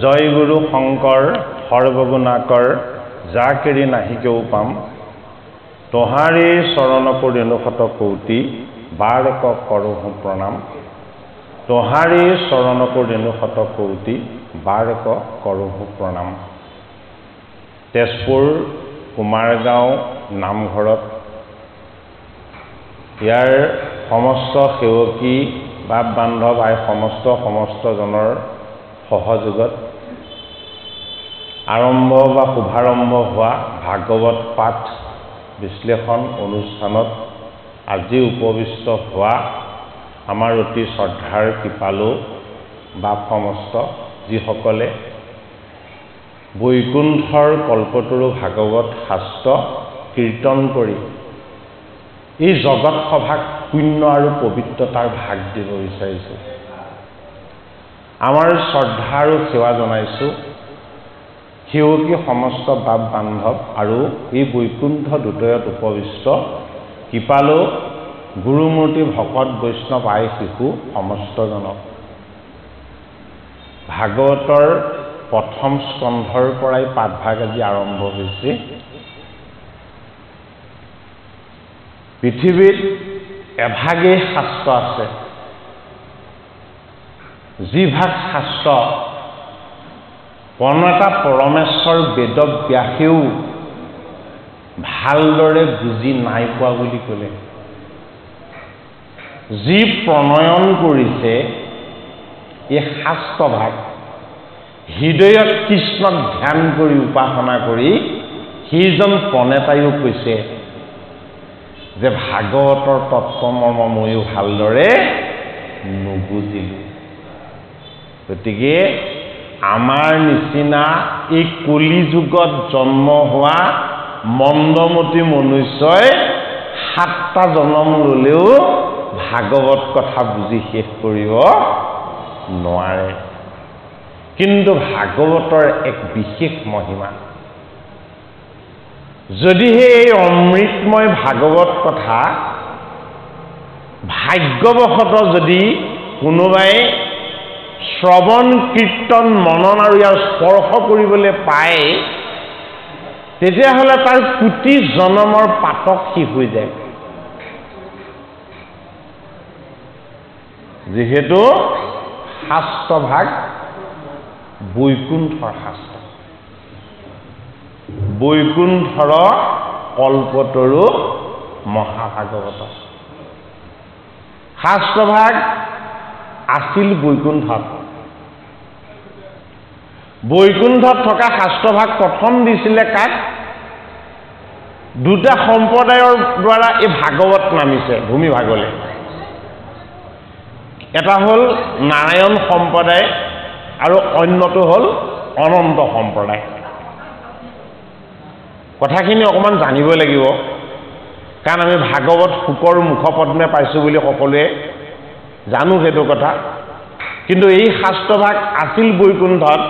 জয় গুৰু শংকৰ সৰ্বগুণাকৰ যাকেৰি নাহিকেও পাম তোহাৰে চৰণ পৰিণু শত কৌটি বাৰক কৰোহো প্ৰণাম তোহাৰে চৰণ পৰিণু শত কৌটি বাৰক কৰোহো প্ৰণাম। তেজপুৰ কুমাৰগাঁও নামঘৰত ইয়াৰ সমস্ত সেৱকী বাপ বান্ধৱ আই সমস্তজনৰ সহযোগত আৰম্ভ বা শুভাৰম্ভ হোৱা ভাগৱত পাঠ বিশ্লেষণ অনুষ্ঠানত আজি উপবিষ্ট হোৱা আমাৰ অতি শ্ৰদ্ধাৰ কৃপালু বাপ সমস্ত যিসকলে বৈকুণ্ঠৰ কল্পতৰু ভাগৱত শাস্ত্ৰ কীৰ্তন কৰি এই জগত সভাক পুণ্য আৰু পবিত্ৰতাৰ ভাগ দিব বিচাৰিছে। আমাৰ শ্ৰদ্ধা আৰু সেৱা জনাইছোঁ সেৱকী সমস্ত বাপ বান্ধৱ আৰু এই বৈকুণ্ঠ দুতয়ত উপবিষ্ট কৃপালু গুৰুমূৰ্তি ভকত বৈষ্ণৱ আই শিশু সমস্তজনক। ভাগৱতৰ প্ৰথম স্কন্ধৰ পৰাই পাঠভাগ আজি আৰম্ভ হৈছে। পৃথিৱীত এভাগেই শাস্ত্ৰ আছে, যিভাগ শাস্ত্ৰ প্ৰণেতা পৰমেশ্বৰ বেদব্যাসেও ভালদৰে বুজি নাই পোৱা বুলি ক'লে। যি প্ৰণয়ন কৰিছে এই শাস্ত্ৰভাগ হৃদয়ত কৃষ্ণক ধ্যান কৰি উপাসনা কৰি সেইজন প্ৰণেতায়ো কৈছে যে ভাগৱতৰ তত্ত্বমৰ্ম ময়ো ভালদৰে নুবুজিলোঁ। গতিকে আমাৰ নিচিনা এই কলিযুগত জন্ম হোৱা মন্দমতী মনুষ্যই 7টা জন্ম ল'লেও ভাগৱত কথা বুজি শেষ কৰিব নোৱাৰে। কিন্তু ভাগৱতৰ এক বিশেষ মহিমা। যদিহে এই অমৃতময় ভাগৱত কথা ভাগ্যবশত যদি কোনোবাই শ্ৰৱণ কীৰ্তন মনন আৰু ইয়াৰ স্পৰ্শ কৰিবলৈ পায় তেতিয়াহ'লে তাৰ কোটি জনমৰ পাতক শেষ হৈ যায়। যিহেতু শাস্ত্ৰভাগ বৈকুণ্ঠৰ শাস্ত্ৰ, বৈকুণ্ঠৰ কল্পতৰু মহাভাগৱত। শাস্ত্ৰভাগ আছিল বৈকুণ্ঠত। বৈকুণ্ঠত থকা শাস্ত্ৰভাগ প্ৰথম দিছিলে কাক? 2টা সম্প্ৰদায়ৰ দ্বাৰা এই ভাগৱত নামিছে ভূমি ভাগলৈ। এটা হ'ল নাৰায়ণ সম্প্ৰদায় আৰু অন্যটো হ'ল অনন্ত সম্প্ৰদায়। কথাখিনি অকণমান জানিব লাগিব, কাৰণ আমি ভাগৱত শুকৰ মুখপদ্মে পাইছোঁ বুলি সকলোৱে জানো সেইটো কথা। কিন্তু এই শাস্ত্ৰভাগ আছিল বৈকুণ্ঠত।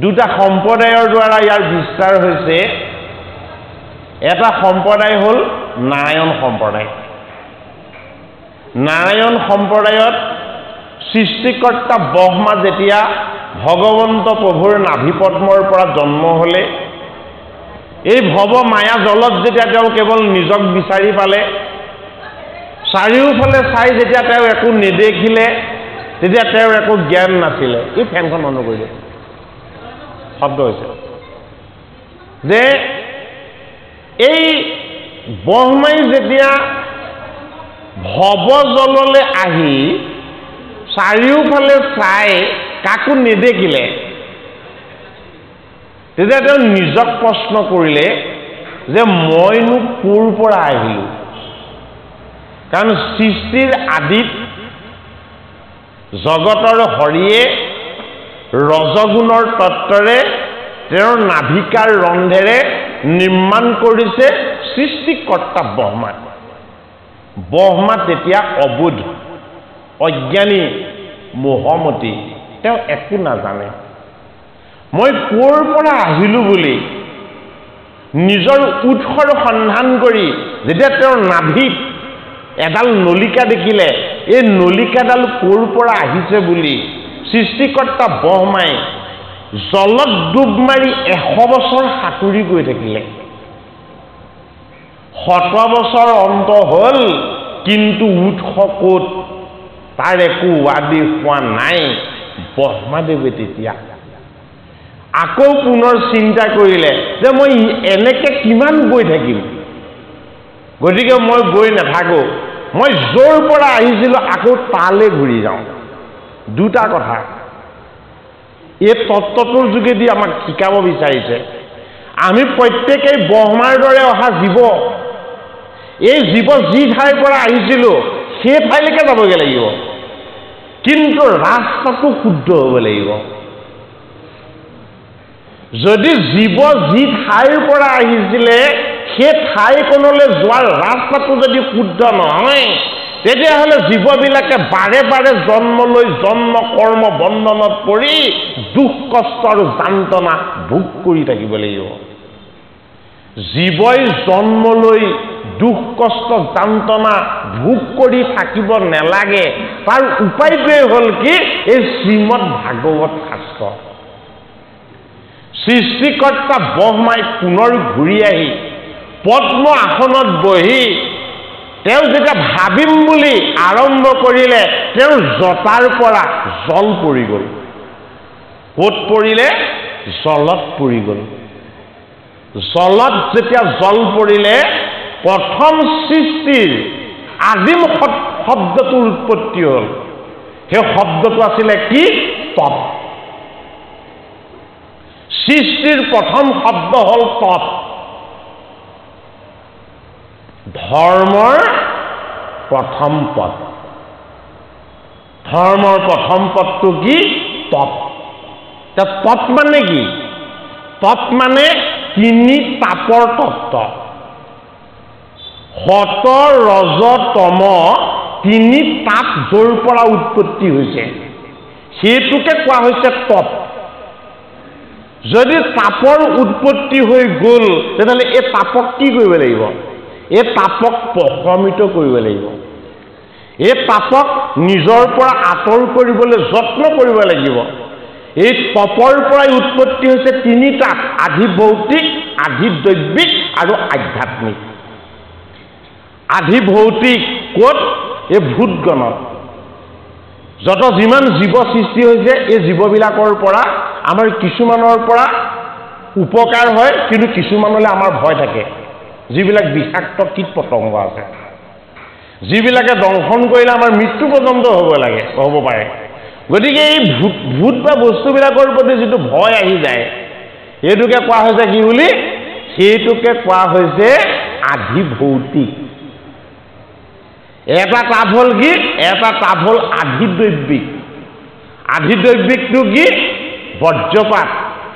2টা সম্প্ৰদায়ৰ দ্বাৰা ইয়াৰ বিস্তাৰ হৈছে। এটা সম্প্ৰদায় হ'ল নাৰায়ণ সম্প্ৰদায়। নাৰায়ণ সম্প্ৰদায়ত সৃষ্টিকৰ্তা ব্ৰহ্মা যেতিয়া ভগৱন্ত প্ৰভুৰ নাভিপদ্মৰ পৰা জন্ম হ'লে, এই ভৱ মায়া জলত যেতিয়া তেওঁ কেৱল নিজক বিচাৰি পালে, চাৰিওফালে চাই যেতিয়া তেওঁ একো নেদেখিলে, তেতিয়া তেওঁৰ একো জ্ঞান নাছিলে। এই ফেনখন বন্ধ কৰি দিয়ে, শব্দ হৈছে যে এই ব্ৰহ্মাই যেতিয়া ভৱজললৈ আহি চাৰিওফালে চাই কাকো নেদেখিলে, তেতিয়া তেওঁ নিজক প্ৰশ্ন কৰিলে যে মইনো ক'ৰ পৰা আহিলোঁ কাৰণ সৃষ্টিৰ আদিত জগতৰ হৰিয়ে ৰজগুণৰ তত্ত্বৰে তেওঁৰ নাভিকাৰ ৰন্ধেৰে নিৰ্মাণ কৰিছে সৃষ্টিকৰ্তা ব্ৰহ্মা ব্ৰহ্মা তেতিয়া অবুধ অজ্ঞানী মোহমতী তেওঁ একো নাজানে মই ক'ৰ পৰা আহিলোঁ বুলি নিজৰ উৎসৰ সন্ধান কৰি যেতিয়া তেওঁৰ নাভিত এডাল নলিকা দেখিলে এই নলিকাডাল ক'ৰ পৰা আহিছে বুলি সৃষ্টিকৰ্তা ব্ৰহ্মাই জলত ডুব মাৰি 100 বছৰ সাঁতুৰি গৈ থাকিলে 100 বছৰ অন্ত হ'ল কিন্তু উৎস ক'ত তাৰ একো ৱাদি হোৱা নাই ব্ৰহ্মাদেৱে তেতিয়া আকৌ পুনৰ চিন্তা কৰিলে যে মই এনেকে কিমান গৈ থাকিম গতিকে মই গৈ নাথাকো মই য'ৰ পৰা আহিছিলোঁ আকৌ তালৈ ঘূৰি যাওঁ দুটা কথা এই তত্ত্বটোৰ যোগেদি আমাক শিকাব বিচাৰিছে আমি প্ৰত্যেকেই ব্ৰহ্মাৰ দৰে অহা জীৱ এই জীৱ যি ঠাইৰ পৰা আহিছিলোঁ সেই ঠাইলৈকে যাবগৈ লাগিব কিন্তু ৰাস্তাটো শুদ্ধ হ'ব লাগিব যদি জীৱ যি ঠাইৰ পৰা আহিছিলে সেই ঠাইখনলৈ যোৱাৰ ৰাস্তাটো যদি শুদ্ধ নহয় তেতিয়াহ'লে জীৱবিলাকে বাৰে বাৰে জন্ম লৈ জন্ম কৰ্ম বন্ধনত পৰি দুখ কষ্ট আৰু যান্ত্ৰণা ভোগ কৰি থাকিব লাগিব জীৱই জন্ম লৈ দুখ কষ্ট যান্ত্ৰণা ভোগ কৰি থাকিব নালাগে তাৰ উপায়টোৱে হ'ল কি এই শ্ৰীমদ ভাগৱত শাস্ত্ৰ সৃষ্টিকৰ্তা ব্ৰহ্মাই পুনৰ ঘূৰি আহি পদ্ম আসনত বহি তেওঁ যেতিয়া ভাবিম বুলি আৰম্ভ কৰিলে তেওঁৰ জটাৰ পৰা জল পৰি গ'ল ক'ত পৰিলে জলত পৰি গ'ল জলত যেতিয়া জল পৰিলে প্ৰথম সৃষ্টিৰ আদিম শব্দটোৰ উৎপত্তি হ'ল সেই শব্দটো আছিলে কি তপ সৃষ্টিৰ প্ৰথম শব্দ হ'ল তপ ধৰ্মৰ প্ৰথম পদ ধৰ্মৰ প্ৰথম পদটো কি তপ তপ মানে কি তপ মানে তিনি তাপৰ তত্ত্ব সত ৰজ তম তিনি তাপ য'ৰ পৰা উৎপত্তি হৈছে সেইটোকে কোৱা হৈছে তপ যদি তাপৰ উৎপত্তি হৈ গ'ল তেতিয়াহ'লে এই তাপক কি কৰিব লাগিব এই তাপক প্ৰশমিত কৰিব লাগিব এই তাপক নিজৰ পৰা আঁতৰ কৰিবলৈ যত্ন কৰিব লাগিব এই তপৰ পৰাই উৎপত্তি হৈছে তিনি তাপ আধি ভৌতিক আধি দৈবিক আৰু আধ্যাত্মিক আধি ভৌতিক ক'ত এই ভূতগণত যত যিমান জীৱ সৃষ্টি হৈছে এই জীৱবিলাকৰ পৰা আমাৰ কিছুমানৰ পৰা উপকাৰ হয় কিন্তু কিছুমানলৈ আমাৰ ভয় থাকে যিবিলাক বিষাক্ত কীট পতংগ আছে যিবিলাকে দংশন কৰিলে আমাৰ মৃত্যু পৰ্যন্ত হ'ব পাৰে গতিকে এই ভূত বা বস্তুবিলাকৰ প্ৰতি যিটো ভয় আহি যায় এইটোকে কোৱা হৈছে কি বুলি সেইটোকে কোৱা হৈছে আধি ভৌতিক এটা তাপ হ'ল কি এটা তাপ হ'ল আধি দৈবিকটো কি বজ্ৰপাত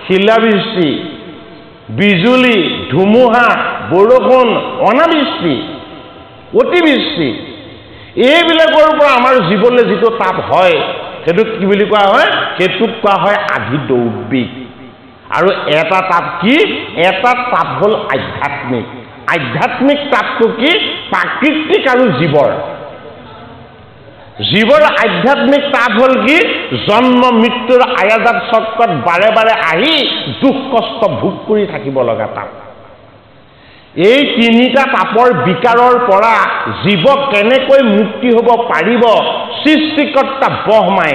শিলাবৃষ্টি বিজুলী ধুমুহা বৰষুণ অনাবৃষ্টি অতিবৃষ্টি এইবিলাকৰ পৰা আমাৰ জীৱনলৈ যিটো তাপ হয় সেইটোক কি বুলি কোৱা হয় সেইটোক কোৱা হয় আধি দৈবিক আৰু এটা তাপ কি এটা তাপ হ'ল আধ্যাত্মিক তাপটো কি প্ৰাকৃতিক আৰু জীৱৰ আধ্যাত্মিক তাপ হ'ল কি জন্ম মৃত্যুৰ আয়াজাত চক্ৰত বাৰে বাৰে আহি দুখ কষ্ট ভোগ কৰি থাকিব লগা তাপ এই তিনিটা তাপৰ বিকাৰৰ পৰা জীৱ কেনেকৈ মুক্তি হ'ব পাৰিব সৃষ্টিকৰ্তা ব্ৰহ্মাই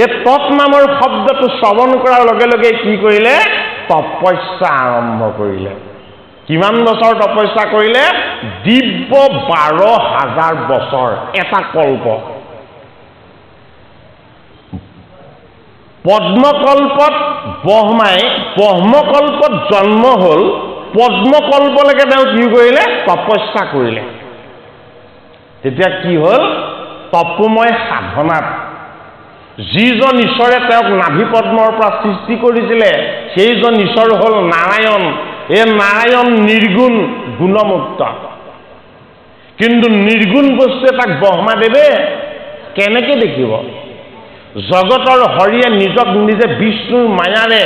এই তপ নামৰ শব্দটো শ্ৰৱণ কৰাৰ লগে লগে কি কৰিলে তপস্যা আৰম্ভ কৰিলে কিমান বছৰ তপস্যা কৰিলে দিব্য 12,000 বছৰ এটা কল্প পদ্মকল্পত ব্ৰহ্মকল্পত জন্ম হ'ল পদ্মকল্পলৈকে তেওঁ কি কৰিলে তপস্যা কৰিলে তেতিয়া কি হ'ল তপময় সাধনাত যিজন ঈশ্বৰে তেওঁক নাভি পদ্মৰ পৰা সৃষ্টি কৰিছিলে সেইজন ঈশ্বৰ হ'ল নাৰায়ণ এই নাৰায়ণ নিৰ্গুণ গুণমুক্ত কিন্তু নিৰ্গুণ বস্তুৱে তাক ব্ৰহ্মাদেৱে কেনেকৈ দেখিব জগতৰ হৰিয়ে নিজক নিজে বিষ্ণুৰ মায়াৰে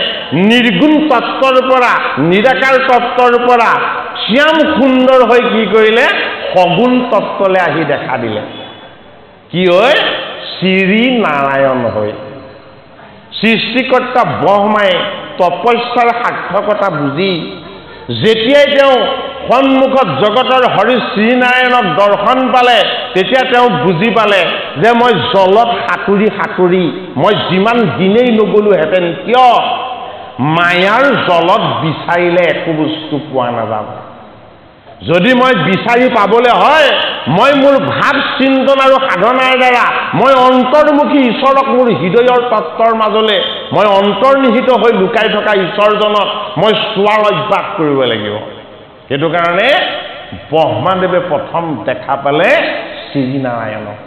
নিৰ্গুণ তত্ত্বৰ পৰা নিৰাকাৰ তত্ত্বৰ পৰা শ্যাম সুন্দৰ হৈ কি কৰিলে সগুণ তত্ত্বলৈ আহি দেখা দিলে কি হয় শ্ৰী নাৰায়ণ হৈ সৃষ্টিকৰ্তা ব্ৰহ্মাই তপস্যাৰ সাৰ্থকতা বুজি যেতিয়াই তেওঁ সন্মুখত জগতৰ হৰি শ্ৰীনাৰায়ণক দৰ্শন পালে তেতিয়া তেওঁ বুজি পালে যে মই জলত সাঁতুৰি মই যিমান দিনেই নগলোহেঁতেন কিয় মায়াৰ জলত বিচাৰিলে একো বস্তু পোৱা নাযাব যদি মই বিচাৰি পাবলৈ হয় মই মোৰ ভাৱ চিন্তন আৰু সাধনাৰ দ্বাৰা মই অন্তৰ্মুখী ঈশ্বৰক মোৰ হৃদয়ৰ তত্ত্বৰ মাজলৈ মই অন্তৰ্নিহিত হৈ লুকাই থকা ঈশ্বৰজনক মই চোৱাৰ অভ্যাস কৰিব লাগিব সেইটো কাৰণে ব্ৰহ্মাদেৱে প্ৰথম দেখা পালে শ্ৰীনাৰায়ণক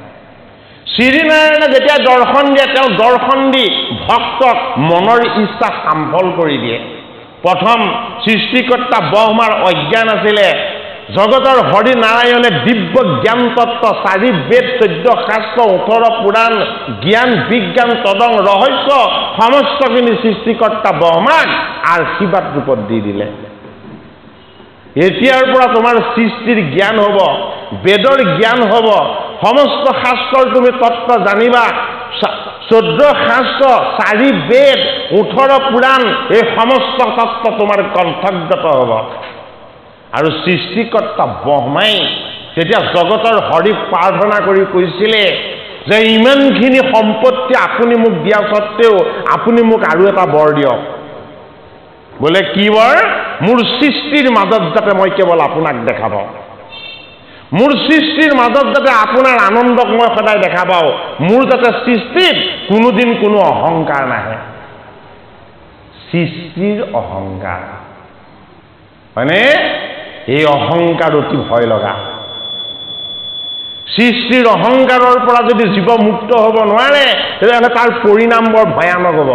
শ্ৰীনাৰায়ণে যেতিয়া দৰ্শন দিয়ে তেওঁ দৰ্শন দি ভক্তক মনৰ ইচ্ছা সাম্ভল কৰি দিয়ে প্ৰথম সৃষ্টিকৰ্তা ব্ৰহ্মাৰ অজ্ঞান আছিলে জগতৰ হৰি নাৰায়ণে দিব্য জ্ঞান তত্ত্ব 4 বেদ 14 শাস্ত্ৰ 18 পুৰাণ জ্ঞান বিজ্ঞান তদং ৰহস্য সমস্তখিনি সৃষ্টিকৰ্তা ব্ৰহ্মাক আশীৰ্বাদ ৰূপত দি দিলে এতিয়াৰ পৰা তোমাৰ সৃষ্টিৰ জ্ঞান হ'ব বেদৰ জ্ঞান হ'ব সমস্ত শাস্ত্ৰৰ তুমি তত্ত্ব জানিবা 14 শাস্ত্ৰ 4 বেদ 18 পুৰাণ এই সমস্ত তত্ত্ব তোমাৰ কণ্ঠগত হ'ব আৰু সৃষ্টিকৰ্তা ব্ৰহ্মাই যেতিয়া জগতৰ হৰিক প্ৰাৰ্থনা কৰি কৈছিলে যে ইমানখিনি সম্পত্তি আপুনি মোক দিয়া সত্ত্বেও আপুনি মোক আৰু এটা বৰ দিয়ক বোলে কি বৰ মোৰ সৃষ্টিৰ মাজত যাতে মই কেৱল আপোনাক দেখা পাওঁ মোৰ সৃষ্টিৰ মাজত যাতে আপোনাৰ আনন্দক মই সদায় দেখা পাওঁ মোৰ যাতে সৃষ্টিত কোনোদিন কোনো অহংকাৰ নাহে সৃষ্টিৰ অহংকাৰ মানে এই অহংকাৰ অতি ভয় লগা সৃষ্টিৰ অহংকাৰৰ পৰা যদি জীৱ মুক্ত হ'ব নোৱাৰে তেতিয়াহ'লে তাৰ পৰিণাম বৰ ভয়ানক হ'ব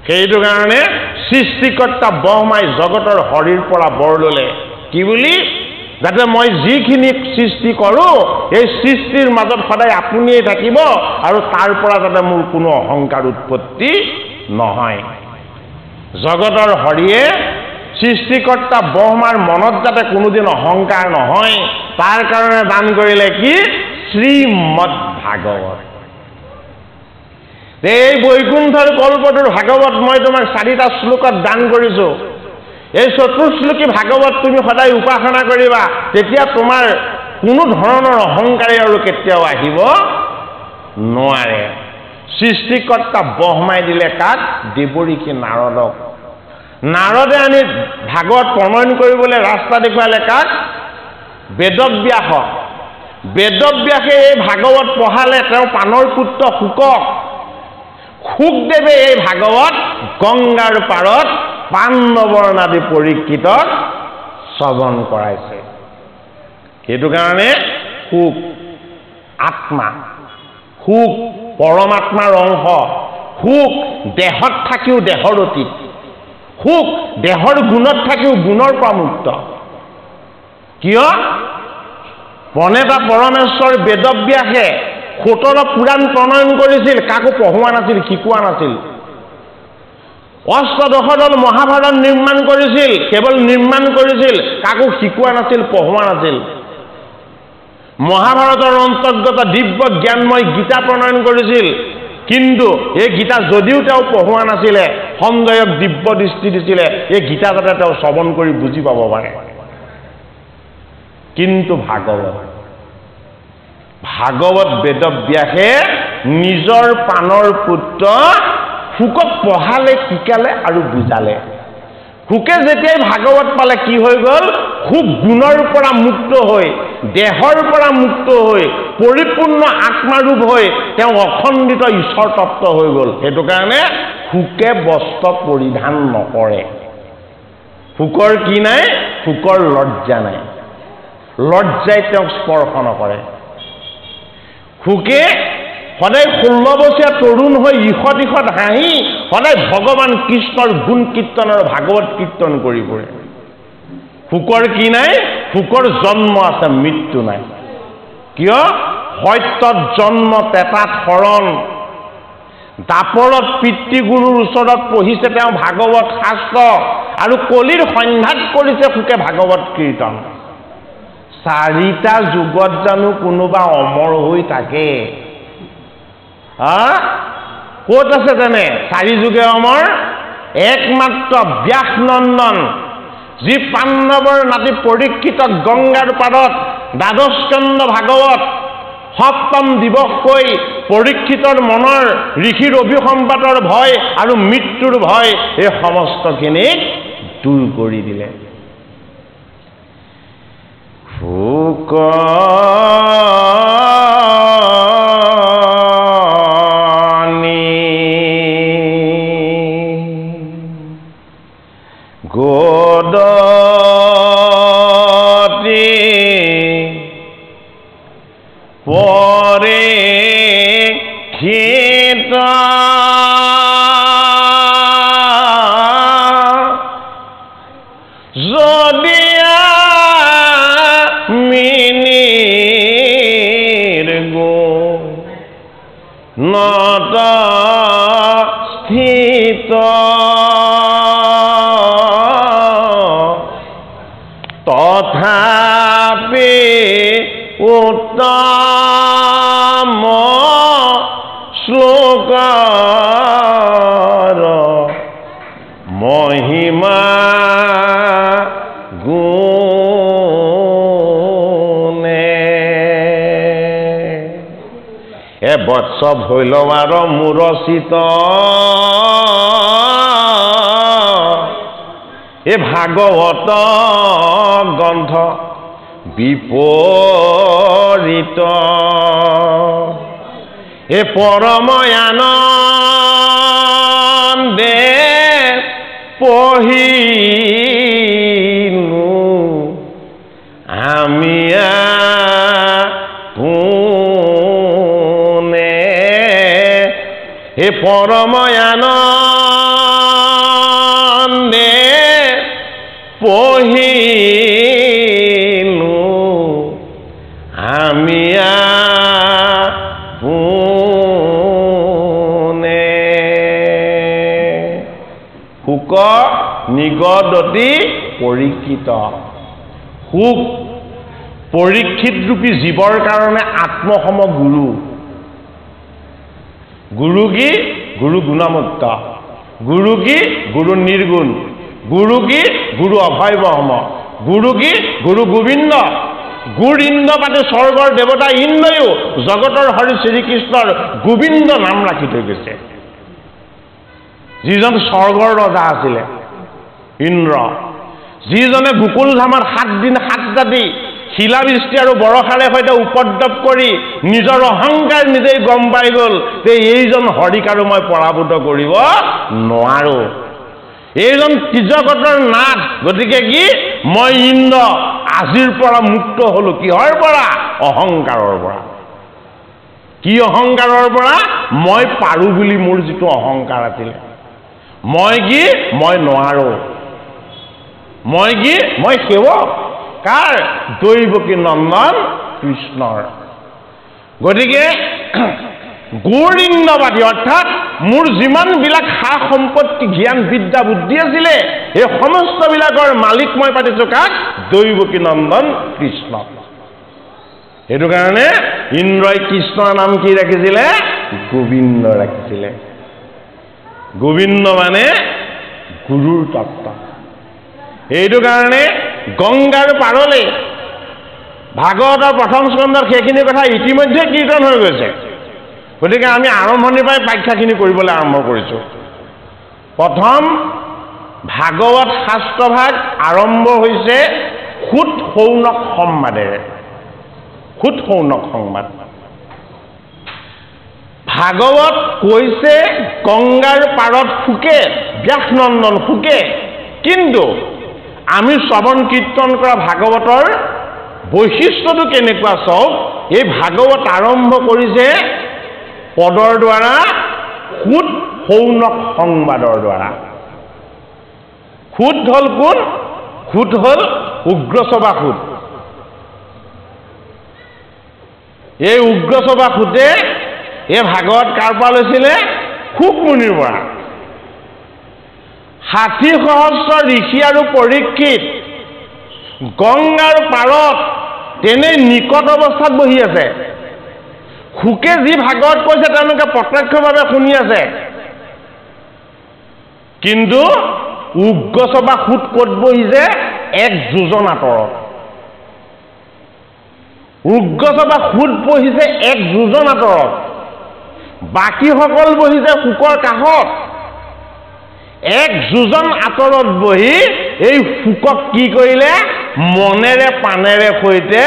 সেইটো কাৰণে সৃষ্টিকৰ্তা ব্ৰহ্মাই জগতৰ হৰিৰ পৰা বৰ ল'লে কি বুলি যাতে মই যিখিনি সৃষ্টি কৰোঁ এই সৃষ্টিৰ মাজত সদায় আপুনিয়ে থাকিব আৰু তাৰ পৰা যাতে মোৰ কোনো অহংকাৰ উৎপত্তি নহয় জগতৰ হৰিয়ে সৃষ্টিকৰ্তা ব্ৰহ্মাৰ মনত যাতে কোনোদিন অহংকাৰ নহয় তাৰ কাৰণে দান কৰিলে কি শ্ৰীমদ ভাগৱত এই বৈকুণ্ঠৰ কল্পটোৰ ভাগৱত মই তোমাক 4টা শ্লোকত দান কৰিছোঁ এই চতুশ্লোকী ভাগৱত তুমি সদায় উপাসনা কৰিবা তেতিয়া তোমাৰ কোনো ধৰণৰ অহংকাৰে আৰু কেতিয়াও আহিব নোৱাৰে সৃষ্টিকৰ্তা ব্ৰহ্মাই দিলে কাক দেৱঋষি নাৰদক নাৰদে আনি ভাগৱত প্ৰণয়ন কৰিবলৈ ৰাস্তা দেখুৱালে কাক বেদব্যাসক বেদব্যাসে এই ভাগৱত পঢ়ালে তেওঁ পানৰ পুত্ৰ শুকক শুকদেৱে এই ভাগৱত গংগাৰ পাৰত পাণ্ডৱৰ্ণাদি পৰীক্ষিতক শ্ৰৱণ কৰাইছে সেইটো কাৰণে শুক আত্মা শুক পৰমাত্মাৰ অংশ শুক দেহত থাকিও দেহৰ অতীত সুখ দেহৰ গুণত থাকিও গুণৰ পৰা মুক্ত কিয় প্ৰণেতা পৰমেশ্বৰ বেদব্যাসে 17 পুৰাণ প্ৰণয়ন কৰিছিল কাকো পঢ়োৱা নাছিল শিকোৱা নাছিল অষ্টাদশদল মহাভাৰত নিৰ্মাণ কৰিছিল কেৱল নিৰ্মাণ কৰিছিল কাকো শিকোৱা নাছিল পঢ়োৱা নাছিল মহাভাৰতৰ অন্তৰ্গত দিব্য জ্ঞানময় গীতা প্ৰণয়ন কৰিছিল কিন্তু এই গীতা যদিও তেওঁ পঢ়োৱা নাছিলে সঞ্জয়ক দিব্য দৃষ্টি দিছিলে এই গীতা যাতে তেওঁ শ্ৰৱণ কৰি বুজি পাব পাৰে কিন্তু ভাগৱত বেদব্যাসে নিজৰ পানৰ পুত্ৰ শুকক পঢ়ালে শিকালে আৰু বুজালে শুকে যেতিয়াই ভাগৱত পালে কি হৈ গ'ল খুব গুণৰ পৰা মুক্ত হৈ দেহৰ পৰা মুক্ত হৈ পৰিপূৰ্ণ আত্মাৰূপ হৈ তেওঁ অখণ্ডিত ঈশ্বৰ তত্ত্ব হৈ গ'ল সেইটো কাৰণে শুকে বস্ত্ৰ পৰিধান নকৰে শুকৰ কি নাই? শুকৰ লজ্জা নাই। লজ্জাই তেওঁক স্পৰ্শ নকৰে। শুকে সদায় 16 বছৰীয়া তৰুণ হৈ ইষত ইষত হাঁহি সদায় ভগৱান কৃষ্ণৰ গুণ কীৰ্তন আৰু ভাগৱত কীৰ্তন কৰি ফুৰে। শুকৰ কি নাই? শুকৰ জন্ম আছে, মৃত্যু নাই। কিয়? সত্যত জন্ম, পেটাত শৰণ, দাপৰত পিতৃগুৰুৰ ওচৰত পঢ়িছে তেওঁ ভাগৱত শাস্ত্ৰ, আৰু কলিৰ সন্ধ্যাত কৰিছে শুকে ভাগৱত কীৰ্তন। 4টা যুগত জানো কোনোবা অমৰ হৈ থাকে? ক'ত আছে তেনে 4 যুগে অমৰ? একমাত্ৰ ব্যাস নন্দন, যি পাণ্ডৱৰ নাতি পৰীক্ষিতক গংগাৰ পাৰত দ্বাদশ স্কন্ধ ভাগৱত সপ্তম দিৱস কৈ পৰীক্ষিতৰ মনৰ ঋষিৰ অভিসম্পাতৰ ভয় আৰু মৃত্যুৰ ভয় এই সমস্তখিনিক দূৰ কৰি দিলে। শুক তথাপি উত্তম শ্লোকৰ মহিমা গুণে বৎস ভৈলৱাৰ মূৰচিত এই ভাগৱত গ্ৰন্থ বিপৰীত এ পৰময়ানন্দে পঢ়িলো আমি পোনে। এ পৰময়ানন্দে পঢ়িলো আমি পোনে। শুক নিগদতি পৰীক্ষিত। শুক পৰীক্ষিত ৰূপী জীৱৰ কাৰণে আত্মসম গুৰু। গুৰু কি? গুৰু গুণমুক্ত। গুৰু কি? গুৰু নিৰ্গুণ। গুৰু কি? গুৰু অভয় ব্ৰহ্ম। গুৰু কি? গুৰু গোবিন্দ। গুৰ ইন্দ্ৰ পাতি স্বৰ্গৰ দেৱতা ইন্দ্ৰয়ো জগতৰ হৰি শ্ৰীকৃষ্ণৰ গোবিন্দ নাম ৰাখি থৈ গৈছে। যিজন স্বৰ্গৰ ৰজা আছিলে ইন্দ্ৰ, যিজনে গোকুল ধামত 7 দিন 7 ৰাতি শিলাবৃষ্টি আৰু বৰষাৰে সৈতে উপদ্ৰৱ কৰি নিজৰ অহংকাৰ নিজেই গম পাই গ'ল যে এইজন হৰিক আৰু মই পৰাভূত কৰিব নোৱাৰো। এইজন ত্ৰিজগতৰ নাথ, গতিকে কি মই ইন্দ্ৰ আজিৰ পৰা মুক্ত হলো। কিহৰ পৰা? অহংকাৰৰ পৰা। কি অহংকাৰৰ পৰা? মই পাৰো বুলি মোৰ যিটো অহংকাৰ আছিলে। মই কি? মই নোৱাৰো। মই কি? মই সেৱক কাৰ? দৈৱকী নন্দন কৃষ্ণৰ। গতিকে গৌৰীন্দ্ৰবাদী অৰ্থাৎ মোৰ যিমানবিলাক সা সম্পত্তি জ্ঞান বিদ্যা বুদ্ধি আছিলে এই সমস্তবিলাকৰ মালিক মই পাতিছোঁ কাক? দৈৱকী নন্দন কৃষ্ণ। সেইটো কাৰণে ইন্দ্ৰই কৃষ্ণৰ নাম কি ৰাখিছিলে? গোবিন্দ ৰাখিছিলে। গোবিন্দ মানে গুৰুৰ তত্ত্ব। এইটো কাৰণে গংগাৰ পাৰলে ভাগৱতৰ প্ৰথম স্কন্ধৰ সেইখিনি কথা ইতিমধ্যে কীৰ্তন হৈ গৈছে। গতিকে আমি আৰম্ভণিৰ পৰাই ব্যাখ্যাখিনি কৰিবলৈ আৰম্ভ কৰিছোঁ। প্ৰথম ভাগৱত শাস্ত্ৰভাগ আৰম্ভ হৈছে সুত শৌনক সংবাদেৰে। সুত শৌনক সংবাদ ভাগৱত কৈছে গংগাৰ পাৰত শুকে, ব্যাসনন্দন শুকে, কিন্তু আমি শ্ৰৱণ কীৰ্তন কৰা ভাগৱতৰ বৈশিষ্ট্যটো কেনেকুৱা চাওক এই ভাগৱত আৰম্ভ কৰিছে পদৰ দ্বাৰা সুত সৌনক সংবাদৰ দ্বাৰা সুত হল কোন সুত হল উগ্ৰসভা সুত এই উগ্ৰসভা সুতে এই ভাগৱত কাৰ পৰা লৈছিলে শুক মুনিৰ পৰা ৬০,০০০ ঋষি আৰু পৰীক্ষিত গংগাৰ পাৰত তেনে নিকট অৱস্থাত বহি আছে শুকে যি ভাগৱত কৈছে তেওঁলোকে প্ৰত্যক্ষভাৱে শুনি আছে কিন্তু উগ্ৰসভা সুত ক'ত বহিছে ১ যোজন আঁতৰত উগ্ৰসভা সুত বহিছে ১ যোজন আঁতৰত বাকীসকল বহিছে শুকৰ কাষত ১ যোজন আঁতৰত বহি এই শুকক কি কৰিলে মনেৰে পানেৰে সৈতে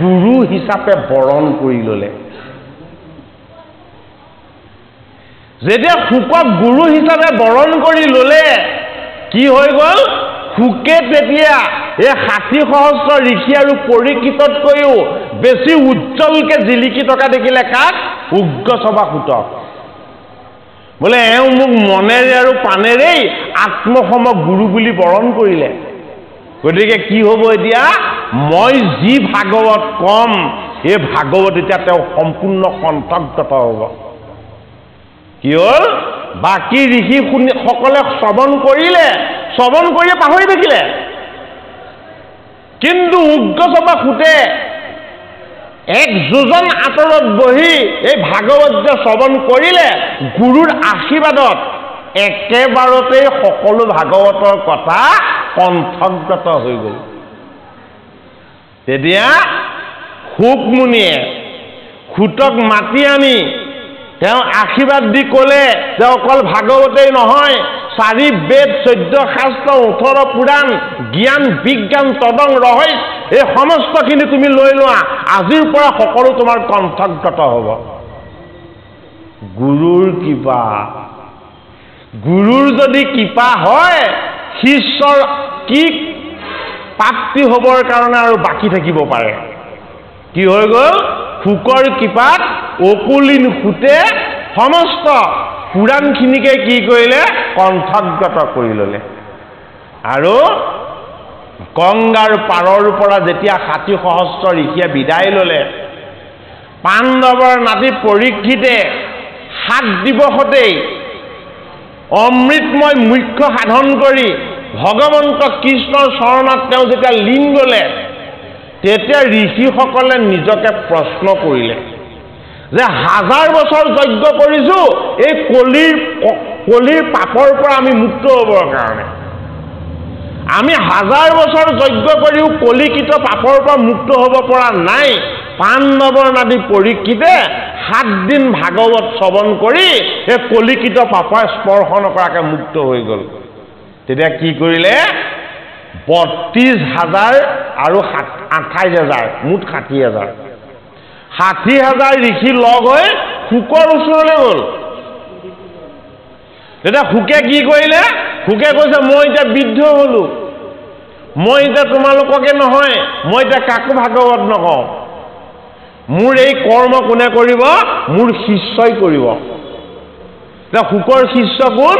গুৰু হিচাপে বৰণ কৰি ল'লে যেতিয়া শুকক গুৰু হিচাপে বৰণ কৰি ল'লে কি হৈ গ'ল শুকে তেতিয়া এই ৬০,০০০ ঋষি আৰু পৰীক্ষিততকৈও বেছি উজ্জ্বলকে জিলিকি থকা দেখিলে কাক উগ্ৰসভা সুতক বোলে এওঁ মোক মনেৰে আৰু পানেৰেই আত্মসম গুৰু বুলি বৰণ কৰিলে গতিকে কি হ'ব এতিয়া মই যি ভাগৱত কম এই ভাগৱত এতিয়া তেওঁ সম্পূৰ্ণ কণ্ঠগত হ'ব কি হ'ল বাকী ঋষি সকলে শ্ৰৱণ কৰিলে শ্ৰৱণ কৰি পাহৰি থাকিলে কিন্তু উগ্ৰসভা সুতে ১ যোজন আঁতৰত বহি এই ভাগৱত যে শ্ৰৱণ কৰিলে গুৰুৰ আশীৰ্বাদত একেবাৰতেই সকলো ভাগৱতৰ কথা কণ্ঠগত হৈ গ'ল তেতিয়া শুক মুনিয়ে সুতক মাতি আনি তেওঁ আশীৰ্বাদ দি ক'লে যে অকল ভাগৱতেই নহয় ৪ বেদ ১৪ শাস্ত্ৰ ১৮ পুৰাণ জ্ঞান বিজ্ঞান তদং ৰহস্য এই সমস্তখিনি তুমি লৈ লোৱা আজিৰ পৰা সকলো তোমাৰ কণ্ঠগত হ'ব গুৰুৰ কৃপা গুৰুৰ যদি কৃপা হয় শিষ্যৰ কি প্ৰাপ্তি হ'বৰ কাৰণে আৰু বাকী থাকিব পাৰে কি হৈ গ'ল শুকৰ কৃপাত অকুলিন সুতে সমস্ত পুৰাণখিনিকে কি কৰিলে কণ্ঠগত কৰি ল'লে আৰু গংগাৰ পাৰৰ পৰা যেতিয়া ৬০,০০০ ঋষিয়ে বিদায় ল'লে পাণ্ডৱৰ নাতি পৰীক্ষিতে ৭ দিৱসতেই অমৃতময় মুখ্য সাধন কৰি ভগৱন্ত কৃষ্ণৰ চৰণত তেওঁ যেতিয়া লীন গ'লে তেতিয়া ঋষিসকলে নিজকে প্ৰশ্ন কৰিলে যে ১০০০ বছৰ যজ্ঞ কৰিছো এই কলিৰ পাপৰ পৰা আমি মুক্ত হ'বৰ কাৰণে আমি ১০০০ বছৰ যজ্ঞ কৰিও কলিকিত পাপৰ পৰা মুক্ত হ'ব পৰা নাই পাণ্ডৱৰ নাতি পৰীক্ষিতে ৭ দিন ভাগৱত শ্ৰৱণ কৰি এই কলিকিত পাপৰ স্পৰ্শ নকৰাকে মুক্ত হৈ গ'ল তেতিয়া কি কৰিলে ৩২,০০০ আৰু ২৮,০০০ মুঠ ৬০,০০০ ৬০,০০০ ঋষি লগ হৈ শুকৰ ওচৰলৈ গ'ল তেতিয়া শুকে কি কৰিলে শুকে কৈছে মই এতিয়া বৃদ্ধ হ'লো মই এতিয়া তোমালোককে নহয় মই এতিয়া কাকো ভাগৱত নকওঁ মোৰ এই কৰ্ম কোনে কৰিব মোৰ শিষ্যই কৰিব এতিয়া শুকৰ শিষ্য কোন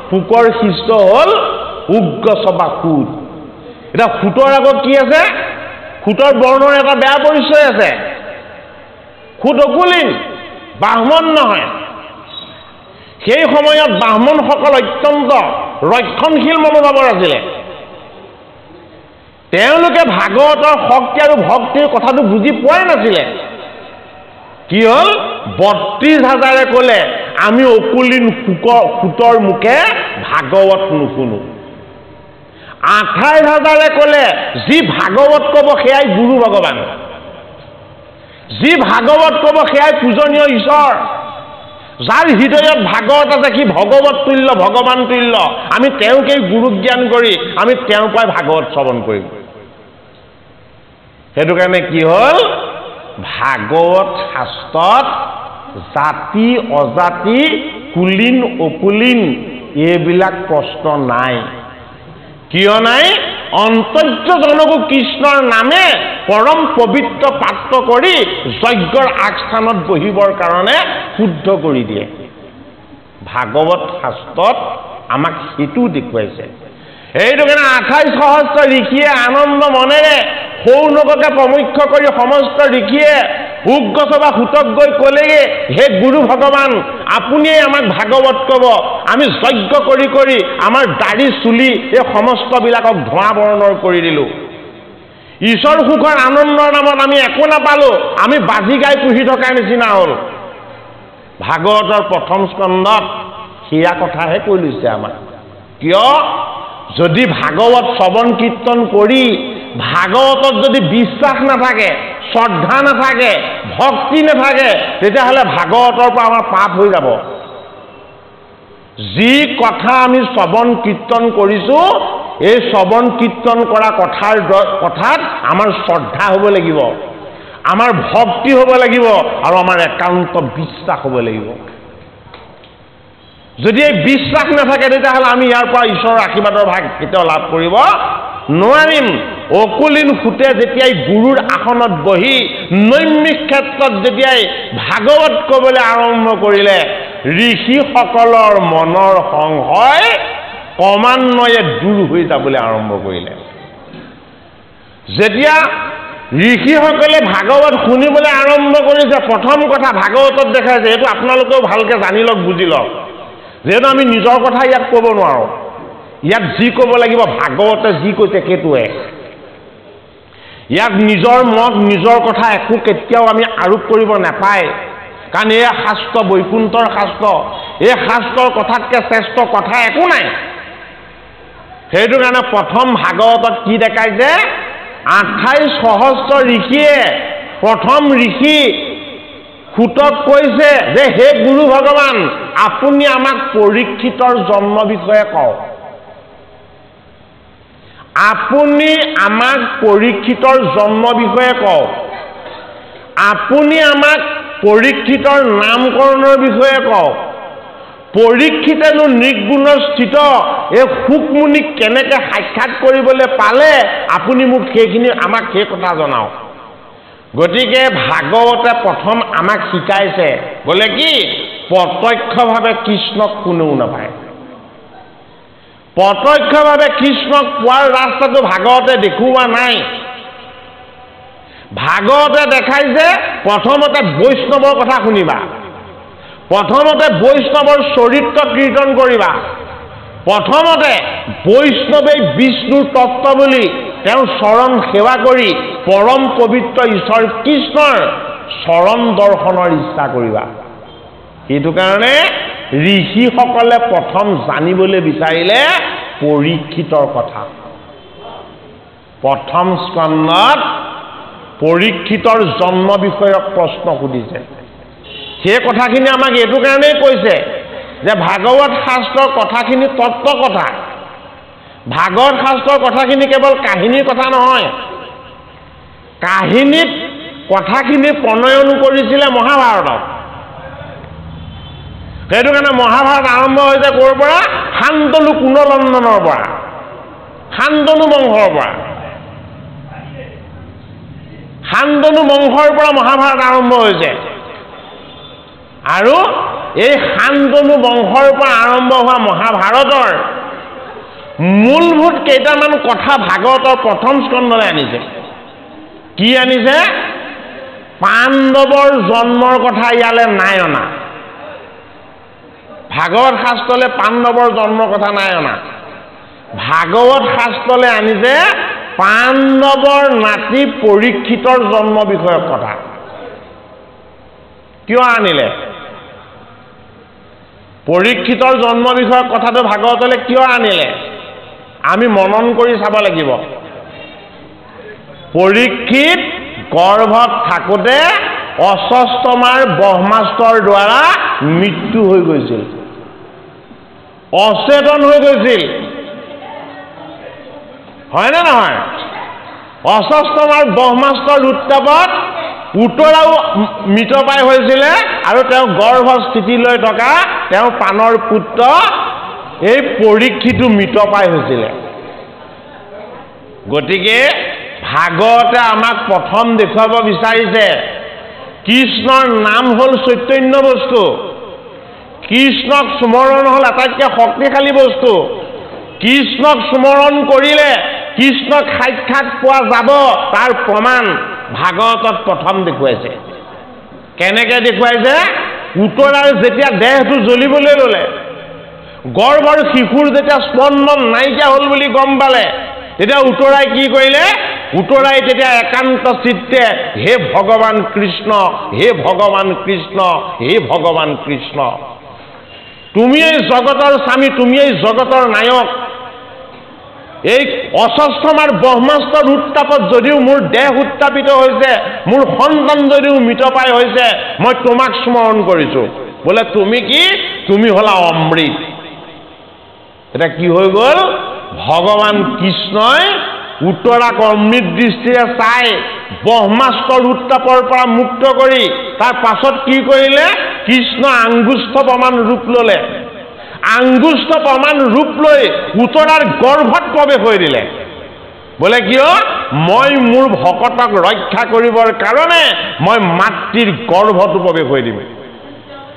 শুকৰ শিষ্য হ'ল উগ্ৰসভা সুত এতিয়া সুতৰ আগত কি আছে সুতৰ বৰ্ণৰ এটা বেয়া পৰিচয় আছে সুত অকুলিন ব্ৰাহ্মণ নহয় সেই সময়ত ব্ৰাহ্মণসকল অত্যন্ত ৰক্ষণশীল মনোভাৱৰ আছিলে তেওঁলোকে ভাগৱতৰ শক্তি আৰু ভক্তিৰ কথাটো বুজি পোৱাই নাছিলে কি হ'ল ৩২,০০০ ক'লে আমি অকুলিন সুতৰ মুখে ভাগৱত নুশুনো ২৮,০০০ ক'লে যি ভাগৱত ক'ব সেয়াই গুৰু ভগৱান যি ভাগৱত ক'ব সেয়াই পূজনীয় ঈশ্বৰ যাৰ হৃদয়ত ভাগৱত আছে কি ভগৱত তুল্য ভগৱান তুল্য আমি তেওঁকেই গুৰু জ্ঞান কৰি আমি তেওঁৰ পৰাই ভাগৱত শ্ৰৱণ কৰিম সেইটো কাৰণে কি হ'ল ভাগৱত শাস্ত্ৰত জাতি অজাতি কুলিন অকুলিন এইবিলাক প্ৰশ্ন নাই কিয় নাই অন্তৰ্যজনকো কৃষ্ণৰ নামে পৰম পবিত্ৰ পাত্ৰ কৰি যজ্ঞৰ আগস্থানত বহিবৰ কাৰণে শুদ্ধ কৰি দিয়ে ভাগৱত শাস্ত্ৰত আমাক সেইটো দেখুৱাইছে এইটো কাৰণে 28 সহস্ৰ ঋষিয়ে আনন্দ মনেৰে সৌনককে প্ৰমুখ্য কৰি সমস্ত ঋষিয়ে উগ্ৰস বা সুতক গৈ ক'লেগে হে গুৰু ভগৱান আপুনিয়ে আমাক ভাগৱত ক'ব আমি যজ্ঞ কৰি কৰি আমাৰ দাড়ি চুলি এই সমস্তবিলাকক ধোঁৱা বৰণৰ কৰি দিলোঁ ঈশ্বৰ সুখৰ আনন্দৰ নামত আমি একো নাপালোঁ আমি বাজি গাই পুহি থকাৰ নিচিনা হ'ল ভাগৱতৰ প্ৰথম স্কন্ধত সেয়া কথাহে কৈ লৈছে আমাক কিয় যদি ভাগৱত শ্ৰৱণ কীৰ্তন কৰি ভাগৱতত যদি বিশ্বাস নাথাকে শ্ৰদ্ধা নাথাকে ভক্তি নাথাকে তেতিয়াহ'লে ভাগৱতৰ পৰা আমাৰ পাপ হৈ যাব যি কথা আমি শ্ৰৱণ কীৰ্তন কৰিছোঁ এই শ্ৰৱণ কীৰ্তন কৰা কথাত আমাৰ শ্ৰদ্ধা হ'ব লাগিব আমাৰ ভক্তি হ'ব লাগিব আৰু আমাৰ একান্ত বিশ্বাস হ'ব লাগিব যদি এই বিশ্বাস নাথাকে তেতিয়াহ'লে আমি ইয়াৰ পৰা ঈশ্বৰৰ আশীৰ্বাদৰ ভাগ কেতিয়াও লাভ কৰিব নোৱাৰিম অকুলিন ফুটে যেতিয়াই গুৰুৰ আসনত বহি নৈমিষ ক্ষেত্ৰত যেতিয়াই ভাগৱত ক'বলৈ আৰম্ভ কৰিলে ঋষিসকলৰ মনৰ সংশয় ক্ৰমান্বয়ে দূৰ হৈ যাবলৈ আৰম্ভ কৰিলে যেতিয়া ঋষিসকলে ভাগৱত শুনিবলৈ আৰম্ভ কৰিছে প্ৰথম কথা ভাগৱতত দেখাইছে এইটো আপোনালোকেও ভালকৈ জানি লওক বুজি লওক যেন আমি নিজৰ কথা ইয়াত ক'ব নোৱাৰোঁ ইয়াত যি ক'ব লাগিব ভাগৱতে যি কৈছে সেইটোৱে ইয়াত নিজৰ মত নিজৰ কথা একো কেতিয়াও আমি আৰোপ কৰিব নাপায় কাৰণ এই শাস্ত্ৰ বৈকুণ্ঠৰ শাস্ত্ৰ এই শাস্ত্ৰৰ কথাতকৈ শ্ৰেষ্ঠ কথা একো নাই সেইটো কাৰণে প্ৰথম ভাগৱতত কি দেখাইছে 28 সহস্ৰ ঋষিয়ে প্ৰথম ঋষি সুতক কৈছে যে হে গুৰু ভগৱান আপুনি আমাক পৰীক্ষিতৰ জন্ম বিষয়ে কওক আপুনি আমাক পৰীক্ষিতৰ জন্ম বিষয়ে কওক আপুনি আমাক পৰীক্ষিতৰ নামকৰণৰ বিষয়ে কওক পৰীক্ষিতেনো নিৰ্গুণৰ স্থিত এই সুকমুনিক কেনেকৈ সাক্ষাৎ কৰিবলৈ পালে আপুনি মোক সেইখিনি আমাক সেই কথা জনাওক গতিকে ভাগৱতে প্ৰথম আমাক শিকাইছে বোলে কি প্ৰত্যক্ষভাৱে কৃষ্ণক কোনেও নাপায় প্ৰত্যক্ষভাৱে কৃষ্ণক পোৱাৰ ৰাস্তাটো ভাগৱতে দেখুওৱা নাই ভাগৱতে দেখাইছে প্ৰথমতে বৈষ্ণৱৰ কথা শুনিবা প্ৰথমতে বৈষ্ণৱৰ চৰিত্ৰ কীৰ্তন কৰিবা প্ৰথমতে বৈষ্ণৱেই বিষ্ণুৰ তত্ত্ব বুলি তেওঁৰ চৰণ সেৱা কৰি পৰম পবিত্ৰ ঈশ্বৰ কৃষ্ণৰ চৰণ দৰ্শনৰ ইচ্ছা কৰিবা সেইটো কাৰণে ঋষিসকলে প্ৰথম জানিবলৈ বিচাৰিলে পৰীক্ষিতৰ কথা প্ৰথম স্কন্ধত পৰীক্ষিতৰ জন্ম বিষয়ক প্ৰশ্ন সুধিছে সেই কথাখিনি আমাক এইটো কাৰণেই কৈছে যে ভাগৱত শাস্ত্ৰৰ কথাখিনি তত্ত্ব কথা ভাগৱত শাস্ত্ৰৰ কথাখিনি কেৱল কাহিনীৰ কথা নহয় কাহিনীত কথাখিনি প্ৰণয়ন কৰিছিলে মহাভাৰতত সেইটো কাৰণে মহাভাৰত আৰম্ভ হৈছে ক'ৰ পৰা শান্তনু কুণলন্দনৰ পৰা শান্তনু বংশৰ পৰা শান্তনু বংশৰ পৰা মহাভাৰত আৰম্ভ হৈছে আৰু এই শান্তনু বংশৰ পৰা আৰম্ভ হোৱা মহাভাৰতৰ মূলভূত কেইটামান কথা ভাগৱতৰ প্ৰথম স্কন্ধলৈ আনিছে কি আনিছে পাণ্ডৱৰ জন্মৰ কথা ইয়ালৈ নাই অনা ভাগৱত শাস্ত্ৰলৈ পাণ্ডৱৰ জন্মৰ কথা নাই অনা ভাগৱত শাস্ত্ৰলৈ আনিছে পাণ্ডৱৰ নাতি পৰীক্ষিতৰ জন্ম বিষয়ক কথা কিয় আনিলে পৰীক্ষিতৰ জন্ম বিষয়ক কথাটো ভাগৱতলৈ কিয় আনিলে আমি মনন কৰি চাব লাগিব পৰীক্ষিত গৰ্ভত থাকোঁতে অশ্বস্থমাৰ ব্ৰহ্মাস্ত্ৰৰ দ্বাৰা মৃত্যু হৈ গৈছিল অচেতন হৈ গৈছিল হয়নে নহয় অশ্বস্থমাৰ ব্ৰহ্মাস্ত্ৰৰ উত্তাপত উত্তৰাও মৃতপ্ৰায় হৈছিলে আৰু তেওঁ গৰ্ভস্থিতি লৈ থকা তেওঁৰ প্ৰাণৰ পুত্ৰ এই পৰীক্ষিতো মৃতপ্ৰায় হৈছিলে গতিকে ভাগৱতে আমাক প্ৰথম দেখুৱাব বিচাৰিছে কৃষ্ণৰ নাম হ'ল চৈতন্য বস্তু, কৃষ্ণক স্মৰণ হ'ল আটাইতকৈ শক্তিশালী বস্তু, কৃষ্ণক স্মৰণ কৰিলে কৃষ্ণক সাক্ষাৎ পোৱা যাব, তাৰ প্ৰমাণ ভাগৱতত প্ৰথম দেখুৱাইছে। কেনেকৈ দেখুৱাইছে? উত্তৰাৰ যেতিয়া দেহটো জ্বলিবলৈ ল'লে, গৰ্ভৰ শিশুৰ যেতিয়া স্পন্দন নাইকিয়া হ'ল বুলি গম পালে, তেতিয়া উত্তৰাই কি কৰিলে? উত্তৰাই তেতিয়া একান্ত চিত্তে হে ভগৱান কৃষ্ণ, হে ভগৱান কৃষ্ণ, হে ভগৱান কৃষ্ণ, তুমি এই জগতৰ স্বামী, তুমি এই জগতৰ নায়ক, এই অস্বস্থমাৰ ব্ৰহ্মাস্ত্ৰৰ উত্তাপত যদিও মোৰ দেহ উত্তাপিত হৈছে, মোৰ সন্তান যদিও মৃতপ্ৰায় হৈছে, মই তোমাক স্মৰণ কৰিছোঁ। বোলে তুমি কি? তুমি হলা অমৃত। এটা কি হৈ গ'ল? ভগৱান কৃষ্ণই উত্তৰাক অমৃত দৃষ্টিৰে চাই ব্ৰহ্মাস্ত্ৰৰ উত্তাপৰ পৰা মুক্ত কৰি তাৰ পাছত কি কৰিলে? কৃষ্ণ আংগুষ্ঠ প্ৰমাণ ৰূপ ল'লে। আংগুষ্ঠ প্ৰমাণ ৰূপ লৈ উত্তৰাৰ গৰ্ভত প্ৰৱেশ হৈ দিলে। বোলে কিয়? মই মোৰ ভকতক ৰক্ষা কৰিবৰ কাৰণে মই মাতৃৰ গৰ্ভতো প্ৰৱেশ হৈ দিম।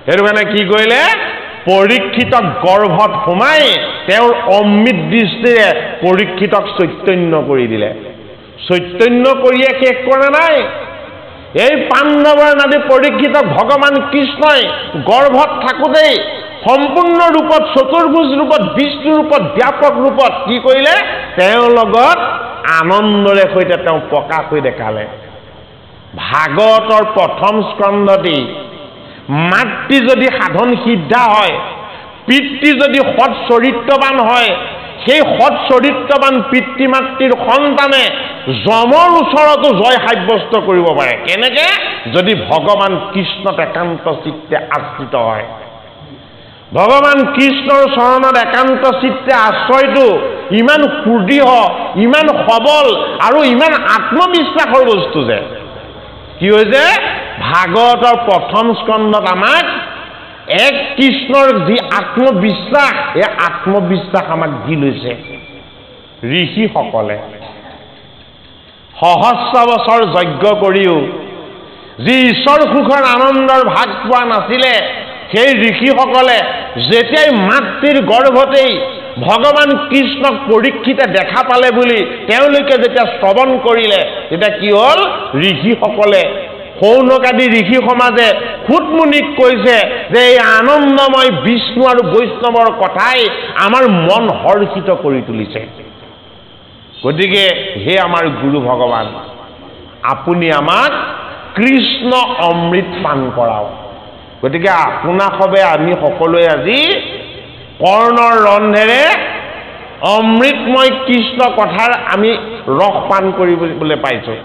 সেইটো কাৰণে কি কৰিলে? পৰীক্ষিতক গৰ্ভত সোমাই তেওঁৰ অমৃত দৃষ্টিৰে পৰীক্ষিতক চৈতন্য কৰি দিলে। চৈতন্য কৰিয়ে শেষ কৰা নাই, এই পাণ্ডৱৰ নাদি পৰীক্ষিতক ভগৱান কৃষ্ণই গৰ্ভত থাকোঁতেই সম্পূৰ্ণ ৰূপত, চতুৰ্ভুজ ৰূপত, বিষ্ণু ৰূপত, ব্যাপক ৰূপত কি কৰিলে? তেওঁৰ লগত আনন্দৰে সৈতে তেওঁ প্ৰকাশ হৈ দেখালে। ভাগৱতৰ প্ৰথম স্কন্ধটি মাতৃ যদি সাধন সিদ্ধা হয়, পিতৃ যদি সৎ চৰিত্ৰবান হয়, সেই সৎ চৰিত্ৰবান পিতৃ মাতৃৰ সন্তানে যমৰ ওচৰতো জয় সাব্যস্ত কৰিব পাৰে। কেনেকে? যদি ভগৱান কৃষ্ণত একান্ত চিত্তে আশ্ৰিত হয়। ভগৱান কৃষ্ণৰ চৰণত একান্ত চিত্তে আশ্ৰয়টো ইমান সুদৃঢ়, ইমান সবল আৰু ইমান আত্মবিশ্বাসৰ বস্তু যে কি হৈছে? ভাগৱতৰ প্ৰথম স্কন্ধত আমাক এক কৃষ্ণৰ যি আত্মবিশ্বাস, এই আত্মবিশ্বাস আমাক দি লৈছে। ঋষিসকলে সহস্ৰ বছৰ যজ্ঞ কৰিও যি ঈশ্বৰ সুখৰ আনন্দৰ ভাগ পোৱা নাছিলে, সেই ঋষিসকলে যেতিয়াই মাতৃৰ গৰ্ভতেই ভগৱান কৃষ্ণক পৰীক্ষিতে দেখা পালে বুলি তেওঁলোকে যেতিয়া শ্ৰৱণ কৰিলে, তেতিয়া কি হ'ল? ঋষিসকলে, সৌনকাদি ঋষি সমাজে খুদমুনিক কৈছে যে এই আনন্দময় বিষ্ণু আৰু বৈষ্ণৱৰ কথাই আমাৰ মন হৰ্ষিত কৰি তুলিছে। গতিকে হে আমাৰ গুৰু ভগৱান, আপুনি আমাক কৃষ্ণ অমৃত পান কৰাওক। গতিকে আপোনাক সবে আমি সকলোৱে আজি কৰ্ণৰ ৰন্ধেৰে অমৃতময় কৃষ্ণ কথাৰ আমি ৰস পান কৰিবলৈ পাইছোঁ।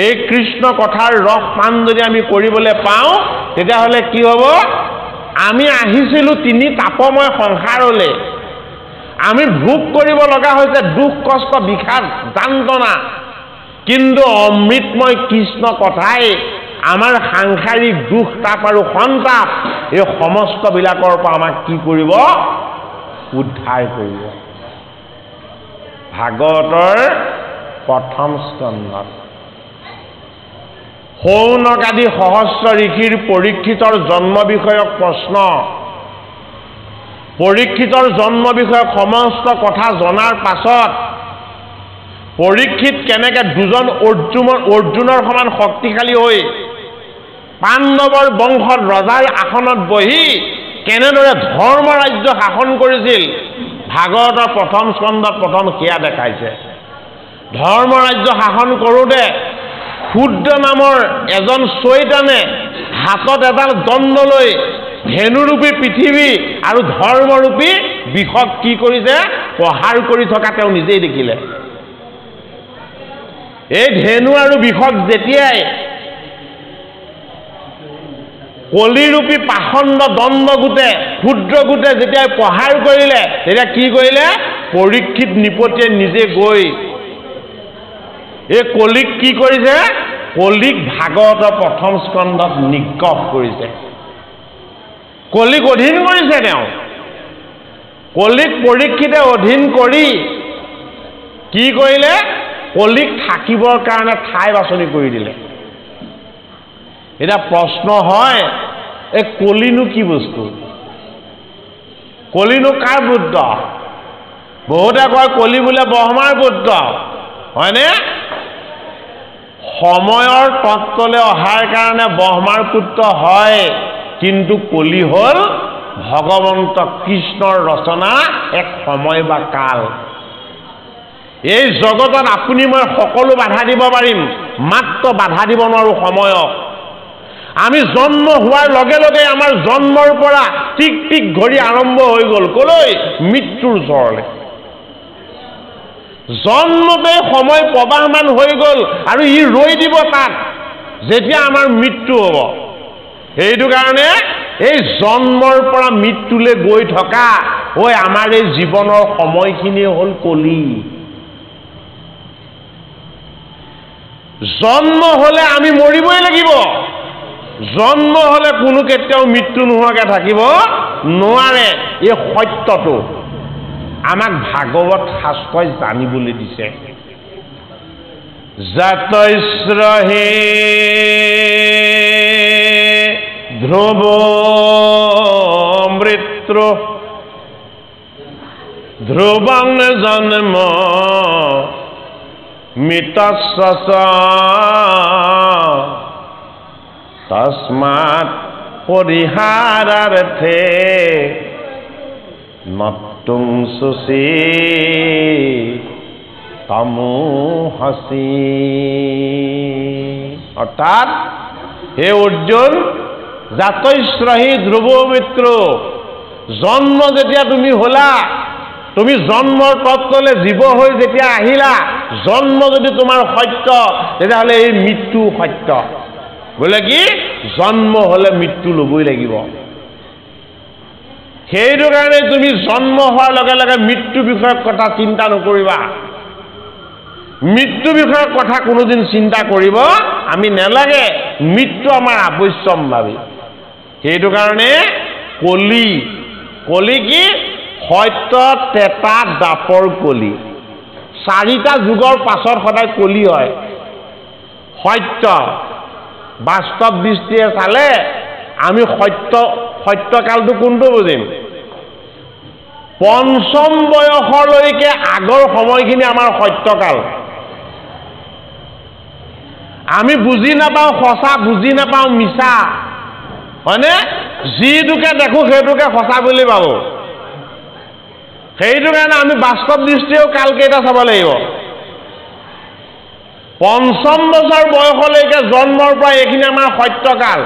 এই কৃষ্ণ কথাৰ ৰস পান যদি আমি কৰিবলৈ পাওঁ, তেতিয়াহ'লে কি হ'ব? আমি আহিছিলোঁ তিনি তাপময় সংসাৰলৈ, আমি ভোগ কৰিব লগা হৈছে দুখ, কষ্ট, বিষাদ, যান্ত্ৰণা, কিন্তু অমৃতময় কৃষ্ণ কথাই আমাৰ সাংসাৰিক দুখ, তাপ আৰু সন্তাপ এই সমস্তবিলাকৰ পৰা আমাক কি কৰিব? উদ্ধাৰ কৰিব। ভাগৱতৰ প্ৰথম স্কন্ধত সৌনক আদি সহস্ৰ ঋষিৰ পৰীক্ষিতৰ জন্ম বিষয়ক প্ৰশ্ন, পৰীক্ষিতৰ জন্ম বিষয়ক সমস্ত কথা জনাৰ পাছত পৰীক্ষিত কেনেকৈ দুজন অৰ্জুনৰ সমান শক্তিশালী হৈ পাণ্ডৱৰ বংশত ৰজাৰ আসনত বহি কেনেদৰে ধৰ্ম ৰাজ্য শাসন কৰিছিল, ভাগৱতৰ প্ৰথম স্কন্ধত প্ৰথম সেয়া দেখাইছে। ধৰ্ম ৰাজ্য শাসন কৰোঁতে ক্ষুদ্ৰ নামৰ এজন চৈতানে হাতত এডাল দণ্ড লৈ ধেনুৰূপী পৃথিৱী আৰু ধৰ্মৰূপী বিষক কি কৰিছে? প্ৰহাৰ কৰি থকা তেওঁ নিজেই দেখিলে। এই ধেনু আৰু বিষক যেতিয়াই কলিৰূপী পাখণ্ড দণ্ড গোটে, ক্ষুদ্ৰ গোটে যেতিয়াই প্ৰহাৰ কৰিলে, তেতিয়া কি কৰিলে? পৰীক্ষিত নিপতিয়ে নিজে গৈ এই কলিক কি কৰিছে? কলিক ভাগৱতৰ প্ৰথম স্কন্ধত নিগ্ৰহ কৰিছে। কলিক অধীন কৰিছে তেওঁ। কলিক পৰীক্ষিতে অধীন কৰি কি কৰিলে কলিক থাকিবৰ কাৰণে ঠাই বাছনি কৰি দিলে এটা প্ৰশ্ন হয় এই কলিনো কি বস্তু কলিনো কাৰ পুত্ৰ বহুতে কয় কলি বোলে ব্ৰহ্মাৰ পুত্ৰ হয়নে সময়ৰ তত্ত্বলৈ অহাৰ কাৰণে ব্ৰহ্মাৰ পুত্ৰ হয় কিন্তু কলি হ'ল ভগৱন্ত কৃষ্ণৰ ৰচনা এক সময় বা কাল এই জগতত আপুনি মই সকলো বাধা দিব পাৰিম মাত্ৰ বাধা দিব নোৱাৰো সময়ক আমি জন্ম হোৱাৰ লগে লগে আমাৰ জন্মৰ পৰা টিক টিক ঘড়ী আৰম্ভ হৈ গ'ল কলৈ মৃত্যুৰ ওচৰলৈ জন্মতে সময় প্ৰবাহমান হৈ গ'ল আৰু ই ৰৈ দিব তাত যেতিয়া আমাৰ মৃত্যু হ'ব এইটো কাৰণে এই জন্মৰ পৰা মৃত্যুলৈ গৈ থকা ঐ আমাৰ এই জীৱনৰ সময়খিনি হ'ল কলি জন্ম হলে আমি মৰিবই লাগিব জন্ম হলে কোনো কেতিয়াও মৃত্যু নোহোৱাকৈ থাকিব নোৱাৰে এই সত্যটো আমাক ভাগৱত শাস্ত্ৰই জানিবলৈ দিছে জাতৈশ্ৰহে ধ্ৰুৱ মৃত্যু ধ্ৰুৱং জন্ম মিতস্য তস্মাৎ পৰিহাৰাৰ্থে নতুং সুচি তমোহসি অৰ্থাৎ হে অৰ্জুন জাতৈশ্ৰহি ধ্ৰুৱ মৃত্যু জন্ম যেতিয়া তুমি হলা তুমি জন্মৰ তত্ত্বলৈ জীৱ হৈ যেতিয়া আহিলা জন্ম যদি তোমাৰ সত্য তেতিয়াহ'লে এই মৃত্যু সত্য বোলে কি জন্ম হলে মৃত্যু ল'বই লাগিব সেইটো কাৰণে তুমি জন্ম হোৱাৰ লগে লগে মৃত্যু বিষয়ক কথা চিন্তা নকৰিবা মৃত্যু বিষয়ক কথা কোনোদিন চিন্তা কৰিব আমি নালাগে মৃত্যু আমাৰ আৱশ্যম্ভাৱী সেইটো কাৰণে কলি কলি কি সত্য তেতা দাপৰ কলি চাৰিটা যুগৰ পাছত সদায় কলি হয় সত্য বাস্তৱ দৃষ্টিয়ে চালে আমি সত্যকালটো কোনটো বুজিম পঞ্চম বয়সলৈকে আগৰ সময়খিনি আমাৰ সত্যকাল আমি বুজি নাপাওঁ সঁচা বুজি নাপাওঁ মিছা হয়নে যিটোকে দেখো সেইটোকে সঁচা বুলি ভাবো সেইটো কাৰণে আমি বাস্তৱ দৃষ্টিয়েও কালকেইটা চাব লাগিব পঞ্চম বছৰ বয়সলৈকে জন্মৰ পৰা এইখিনি আমাৰ সত্যকাল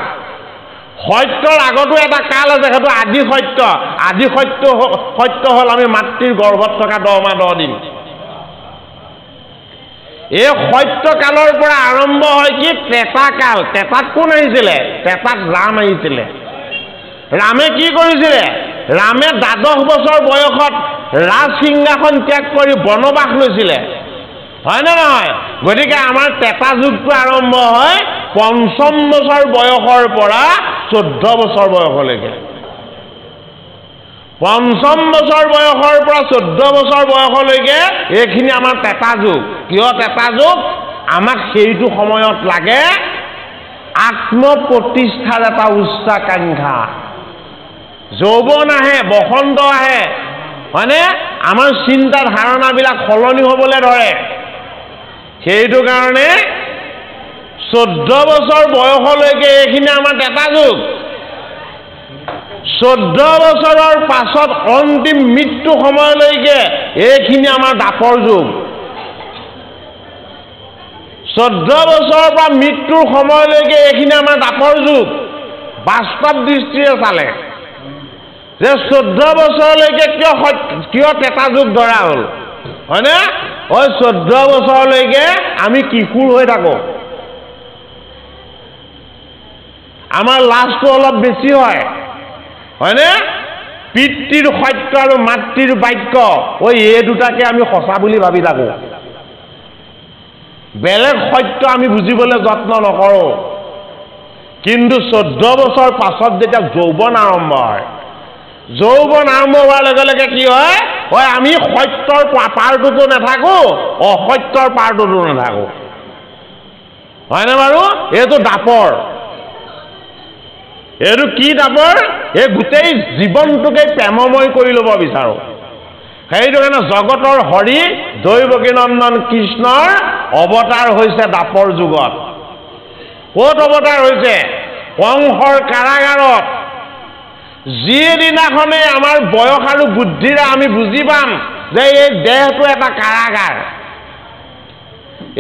সত্যৰ আগতো এটা কাল আছে সেইটো আদি সত্য হ'ল আমি মাতৃৰ গৰ্ভত থকা 10 মাহ 10 দিন এই সত্যকালৰ পৰা আৰম্ভ হয় কি ত্ৰেতা কাল ত্ৰেতাত কোন আহিছিলে ত্ৰেতাত ৰাম আহিছিলে ৰামে কি কৰিছিলে ৰামে 12 বছৰ বয়সত ৰাজ সিংহাসন ত্যাগ কৰি বনবাস লৈছিলে হয় না নহয় গতিকে আমাৰ ত্ৰেতা যুগটো আৰম্ভ হয় পঞ্চম বছৰ বয়সৰ পৰা 14 বছৰ বয়সলৈকে পঞ্চম বছৰ বয়সৰ পৰা 14 বছৰ বয়সলৈকে এইখিনি আমাৰ ত্ৰেতা যুগ কিয় ত্ৰেতা যুগ আমাক সেইটো সময়ত লাগে আত্মপ্ৰতিষ্ঠাৰ এটা উচ্চাকাংক্ষা যৌৱন আহে বসন্ত আহে হয়নে আমাৰ চিন্তা ধাৰণাবিলাক সলনি হ'বলৈ ধৰে সেইটো কাৰণে 14 বছৰ বয়সলৈকে এইখিনি আমাৰ ত্ৰেতা যুগ 14 বছৰৰ পাছত অন্তিম মৃত্যু সময়লৈকে এইখিনি আমাৰ দাপৰ যুগ 14 বছৰৰ পৰা মৃত্যুৰ সময়লৈকে এইখিনি আমাৰ দাপৰ যুগ বাস্তৱ দৃষ্টিৰে চালে যে 14 বছৰলৈকে কিয় ত্ৰেতা যুগ ধৰা হ'ল হয়নে ওই 14 বছৰলৈকে আমি কিশোৰ হৈ থাকো আমাৰ লাজটো অলপ বেছি হয় হয়নে পিতৃৰ সত্য আৰু মাতৃৰ বাক্য ওই এই দুটাকে আমি সঁচা বুলি ভাবি থাকো বেলেগ সত্য আমি বুজিবলৈ যত্ন নকৰো কিন্তু 14 বছৰ পাছত যেতিয়া যৌৱন আৰম্ভ হয় যৌৱন আৰম্ভ হোৱাৰ লগে লগে কি হয় আমি সত্যৰ পাৰটোতো নাথাকো অসত্যৰ পাৰটোতো নাথাকো হয়নে বাৰু এইটো দাপৰ এইটো কি দাপৰ এই গোটেই জীৱনটোকে প্ৰেমময় কৰি ল'ব বিচাৰো সেইটো কাৰণে জগতৰ হৰি দৈৱকী নন্দন কৃষ্ণৰ অৱতাৰ হৈছে দাপৰ যুগত ক'ত অৱতাৰ হৈছে কংসৰ কাৰাগাৰত যিদিনাখনে আমাৰ বয়স আৰু বুদ্ধিৰে আমি বুজি পাম যে এই দেহটো এটা কাৰাগাৰ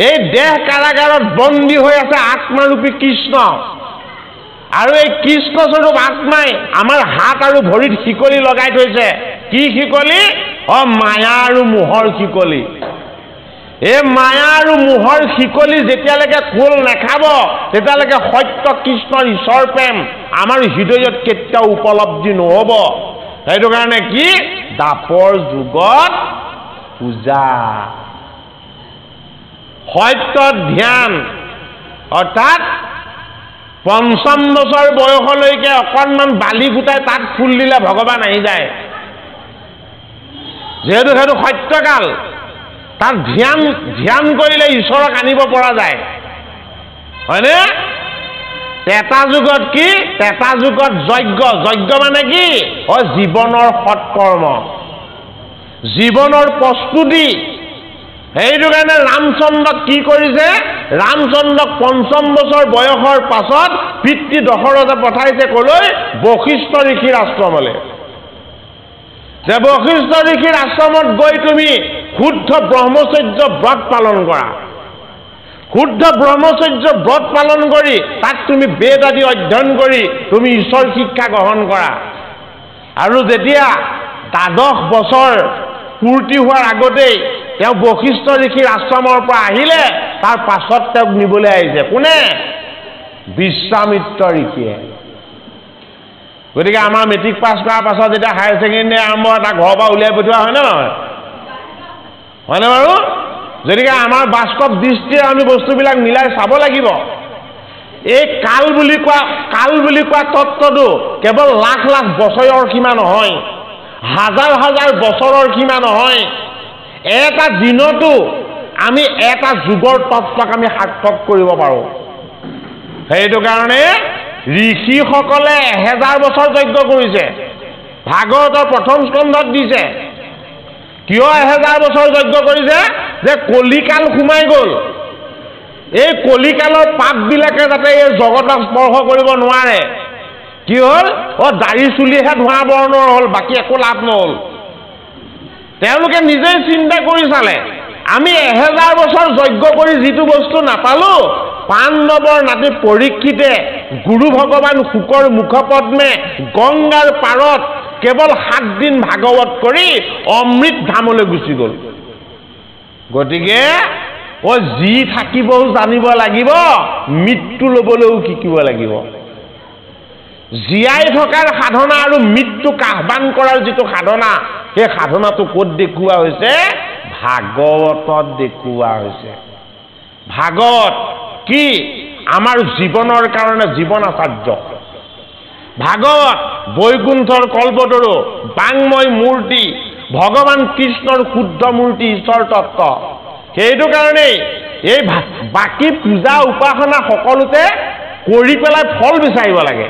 এই দেহ কাৰাগাৰত বন্দী হৈ আছে আত্মাৰূপী কৃষ্ণ আৰু এই কৃষ্ণস্বৰূপ আত্মাই আমাৰ হাত আৰু ভৰিত শিকলি লগাই থৈছে কি শিকলি মায়া আৰু মোহৰ শিকলি এই মায়া আৰু মোহৰ শিকলি যেতিয়ালৈকে খোল নাখাব তেতিয়ালৈকে সত্য কৃষ্ণৰ ঈশ্বৰ প্ৰেম আমাৰ হৃদয়ত কেতিয়াও উপলব্ধি নহ'ব সেইটো কাৰণে কি দাপৰ যুগত পূজা সত্য ধ্যান অৰ্থাৎ ৫০ বছৰ বয়সলৈকে অকণমান বালি গোটাই তাত ফুল দিলে ভগৱান আহি যায় যেহেতু সেইটো সত্যকাল তাত ধ্যান কৰিলে ঈশ্বৰক আনিব পৰা যায় হয়নে তেতা যুগত কি তেতা যুগত যজ্ঞ মানে কি জীৱনৰ সৎকৰ্ম জীৱনৰ প্ৰস্তুতি সেইটো কাৰণে ৰামচন্দ্ৰক কি কৰিছে ৰামচন্দ্ৰক ৫০ বছৰ বয়সৰ পাছত পিতৃ দশৰথে পঠাইছে কলৈ বশিষ্ঠ ঋষিৰ আশ্ৰমলৈ যে বশিষ্ঠ ঋষিৰ আশ্ৰমত গৈ তুমি শুদ্ধ ব্ৰহ্মচৰ্য ব্ৰত পালন কৰা শুদ্ধ ব্ৰহ্মচৰ্য ব্ৰত পালন কৰি তাক তুমি বেদ আদি অধ্যয়ন কৰি তুমি ঈশ্বৰ শিক্ষা গ্ৰহণ কৰা আৰু যেতিয়া ১২ বছৰ পূৰ্তি হোৱাৰ আগতেই তেওঁ বশিষ্ঠ ঋষিৰ আশ্ৰমৰ পৰা আহিলে তাৰ পাছত তেওঁক নিবলৈ আহিছে কোনে বিশ্বামিত্ৰ ঋষিয়ে গতিকে আমাৰ মেট্ৰিক পাছ কৰাৰ পাছত যেতিয়া হায়াৰ ছেকেণ্ডেৰী আৰম্ভ এটা ঘৰৰ পৰা উলিয়াই পঠিওৱা হয়নে নহয় হয়নে বাৰু গতিকে আমাৰ বাস্তৱ দৃষ্টিৰে আমি বস্তুবিলাক মিলাই চাব লাগিব এই কাল বুলি কোৱা তত্ত্বটো কেৱল লাখ লাখ বছৰৰ সীমা নহয় হাজাৰ হাজাৰ বছৰৰ সীমা নহয় এটা দিনতো আমি এটা যুগৰ তত্ত্বক আমি সাৰ্থক কৰিব পাৰোঁ সেইটো কাৰণে ঋষিসকলে ১০০০ বছৰ যজ্ঞ কৰিছে ভাগৱতৰ প্ৰথম স্কন্ধত দিছে কিয় ১০০০ বছৰ যজ্ঞ কৰিছে যে কলিকাল সোমাই গ'ল এই কলিকালৰ পাপবিলাকে যাতে এই জগতক স্পৰ্শ কৰিব নোৱাৰে কি হ'ল দাড়ি চুলিহে ধোঁৱা বৰ্ণৰ হ'ল বাকী একো লাভ নহ'ল তেওঁলোকে নিজেই চিন্তা কৰি চালে আমি ১০০০ বছৰ যজ্ঞ কৰি যিটো বস্তু নাপালো পাণ্ডৱৰ নাতি পৰীক্ষিতে গুৰু ভগৱান শুকৰ মুখপদ্মে গংগাৰ পাৰত কেৱল ৭ দিন ভাগৱত কৰি অমৃত ধামলৈ গুচি গ'ল গতিকে যি থাকিবও জানিব লাগিব মৃত্যু ল'বলৈও শিকিব লাগিব জীয়াই থকাৰ সাধনা আৰু মৃত্যুক আহ্বান কৰাৰ যিটো সাধনা সেই সাধনাটো ক'ত দেখুওৱা হৈছে ভাগৱতত দেখুওৱা হৈছে ভাগৱত কি আমাৰ জীৱনৰ কাৰণে জীৱন আচাৰ্য ভাগৱত বৈকুণ্ঠৰ কল্পতৰু বাংময় মূৰ্তি ভগৱান কৃষ্ণৰ শুদ্ধ মূৰ্তি ঈশ্বৰ তত্ত্ব সেইটো কাৰণেই এই বাকী পূজা উপাসনা সকলোতে কৰি পেলাই ফল বিচাৰিব লাগে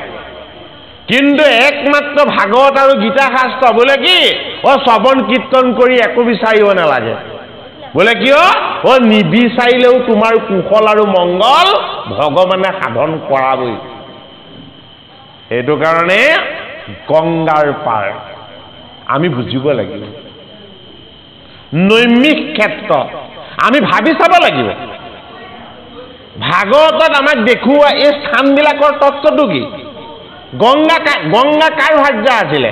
কিন্তু একমাত্ৰ ভাগৱত আৰু গীতা শাস্ত্ৰ বোলে কি শ্ৰৱণ কীৰ্তন কৰি একো বিচাৰিব নালাগে বোলে কিয় নিবিচাৰিলেও তোমাৰ কুশল আৰু মংগল ভগৱানে সাধন কৰাবই সেইটো কাৰণে গংগাৰ পাৰ আমি বুজিব লাগিব নৈমিষ ক্ষেত্ৰ আমি ভাবি চাব লাগিব ভাগৱতত আমাক দেখুওৱা এই স্থানবিলাকৰ তত্ত্বটো কি গংগা কাৰ ভাৰ্যা আছিলে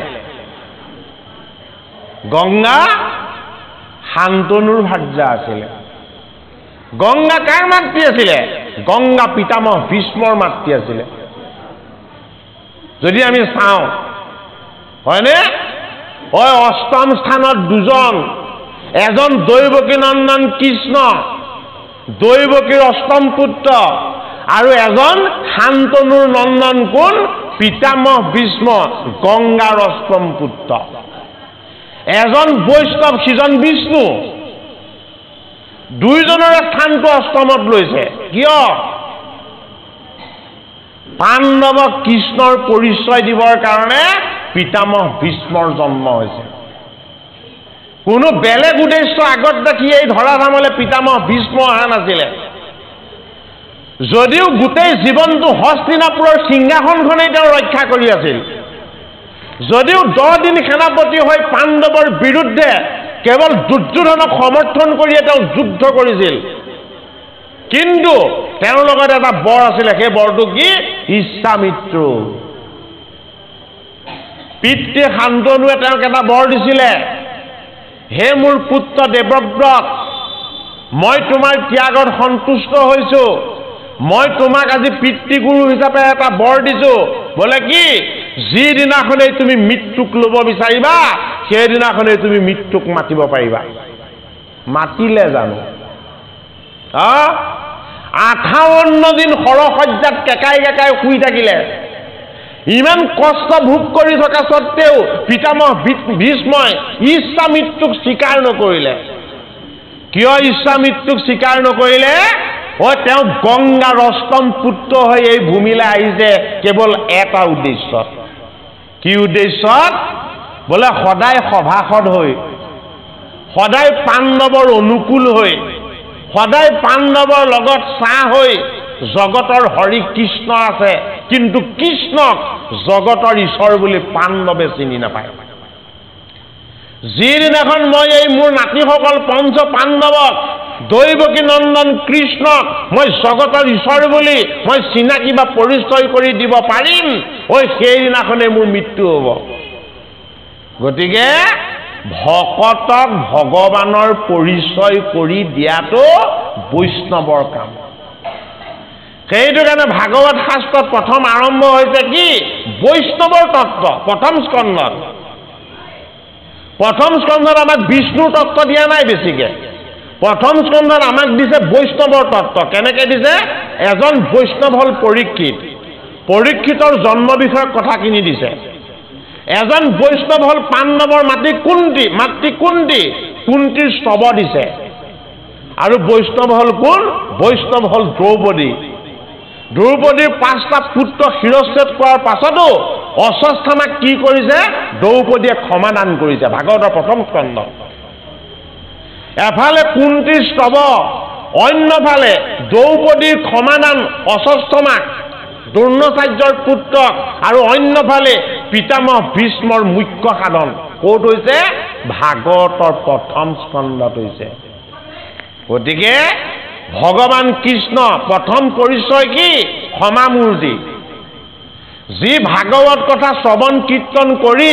গংগা শান্তনুৰ ভাৰ্যা আছিলে গংগা কাৰ মাতৃ আছিলে গংগা পিতামহ ভীষ্মৰ মাতৃ আছিলে যদি আমি চাওঁ হয়নে অষ্টম স্থানত দুজন এজন দৈৱকী নন্দন কৃষ্ণ দৈৱকীৰ অষ্টম পুত্ৰ আৰু এজন শান্তনুৰ নন্দন কোন পিতামহ ভীষ্ম গংগাৰ অষ্টম পুত্ৰ এজন বৈষ্ণৱ সিজন বিষ্ণু দুইজনৰে স্থানটো অষ্টমত লৈছে কিয় পাণ্ডৱক কৃষ্ণৰ পৰিচয় দিবৰ কাৰণে পিতামহ ভীষ্মৰ জন্ম হৈছে কোনো বেলেগ উদ্দেশ্য আগত দেখি এই ধৰাধামলৈ পিতামহ ভীষ্ম অহা নাছিলে যদিও গোটেই জীৱনটো হস্তিনাপুৰৰ সিংহাসনখনেই তেওঁ ৰক্ষা কৰি আছিল যদিও 10 দিন সেনাপতি হৈ পাণ্ডৱৰ বিৰুদ্ধে কেৱল দুৰ্যোধনক সমৰ্থন কৰিয়ে তেওঁ যুদ্ধ কৰিছিল কিন্তু তেওঁৰ লগত এটা বৰ আছিল সেই বৰটো কি ইচ্ছামিত্ৰ পিতৃ শান্তনুৱে তেওঁক এটা বৰ দিছিলে হে মোৰ পুত্ৰ দেৱব্ৰত মই তোমাৰ ত্যাগত সন্তুষ্ট হৈছো মই তোমাক আজি পিতৃগুৰু হিচাপে এটা বৰ দিছো বলে কি যি দিনাখনেই তুমি মৃত্যুক ল'ব বিচাৰিবা সেই দিনাখনেই তুমি মৃত্যুক মাতিব পাৰিবা মাতিলে জানো 58 দিন সৰসজ্জাত কেকাই কেকাই শুই থাকিলে ইমান কষ্ট ভোগ কৰি থকা সত্ত্বেও পিতামহ ভীষ্মই ইচ্ছামিত্ৰক স্বীকাৰ নকৰিলে কিয় ইচ্ছামিত্ৰক স্বীকাৰ নকৰিলে তেওঁ গংগাৰ অষ্টম পুত্ৰ হৈ এই ভূমিলৈ আহিছে কেৱল এটা উদ্দেশ্যত কি উদ্দেশ্যত বোলে সদায় সভাসদ হৈ সদায় পাণ্ডৱৰ অনুকূল হৈ সদায় পাণ্ডৱৰ লগত চাহ হৈ জগতৰ হৰি কৃষ্ণ আছে কিন্তু কৃষ্ণক জগতৰ ঈশ্বৰ বুলি পাণ্ডৱে চিনি নাপায় যিদিনাখন মই এই মোৰ নাতিসকল পঞ্চ পাণ্ডৱক দৈৱকী নন্দন কৃষ্ণক মই জগতৰ ঈশ্বৰ বুলি মই চিনাকি বা পৰিচয় কৰি দিব পাৰিম সেইদিনাখনে মোৰ মৃত্যু হ'ব গতিকে ভকতক ভগৱানৰ পৰিচয় কৰি দিয়াটো বৈষ্ণৱৰ কাম সেইটো কাৰণে ভাগৱত শাস্ত্ৰত প্ৰথম আৰম্ভ হৈছে কি বৈষ্ণৱৰ তত্ত্ব প্ৰথম স্কন্ধত আমাক বিষ্ণুৰ তত্ত্ব দিয়া নাই বেছিকে প্ৰথম স্কন্ধত আমাক দিছে বৈষ্ণৱৰ তত্ত্ব কেনেকৈ দিছে এজন বৈষ্ণৱ হ'ল পৰীক্ষিতৰ জন্ম বিষয়ক কথাখিনি দিছে এজন বৈষ্ণৱ হ'ল পাণ্ডৱৰ মাতৃ কুন্তি কুন্তিৰ স্তৱ দিছে আৰু বৈষ্ণৱ হ'ল কোন বৈষ্ণৱ হ'ল দ্ৰৌপদীৰ 5টা পুত্ৰ শিৰচ্ছেদ কৰাৰ পাছতো অশ্বত্থামাক কি কৰিছে দ্ৰৌপদীয়ে ক্ষমাদান কৰিছে ভাগৱতৰ প্ৰথম স্কন্ধ এফালে কুন্তিৰ স্তৱ অন্যফালে দ্ৰৌপদীৰ ক্ষমাদান অশ্বত্থামাক দ্ৰোণাচাৰ্যৰ পুত্ৰক আৰু অন্যফালে পিতামহ ভীষ্মৰ মুখ্য সাধন ক'ত হৈছে ভাগৱতৰ প্ৰথম স্কন্ধত হৈছে গতিকে ভগৱান কৃষ্ণ প্ৰথম পৰিচয় কি ক্ষমামূৰ্তি যি ভাগৱত কথা শ্ৰৱণ কীৰ্তন কৰি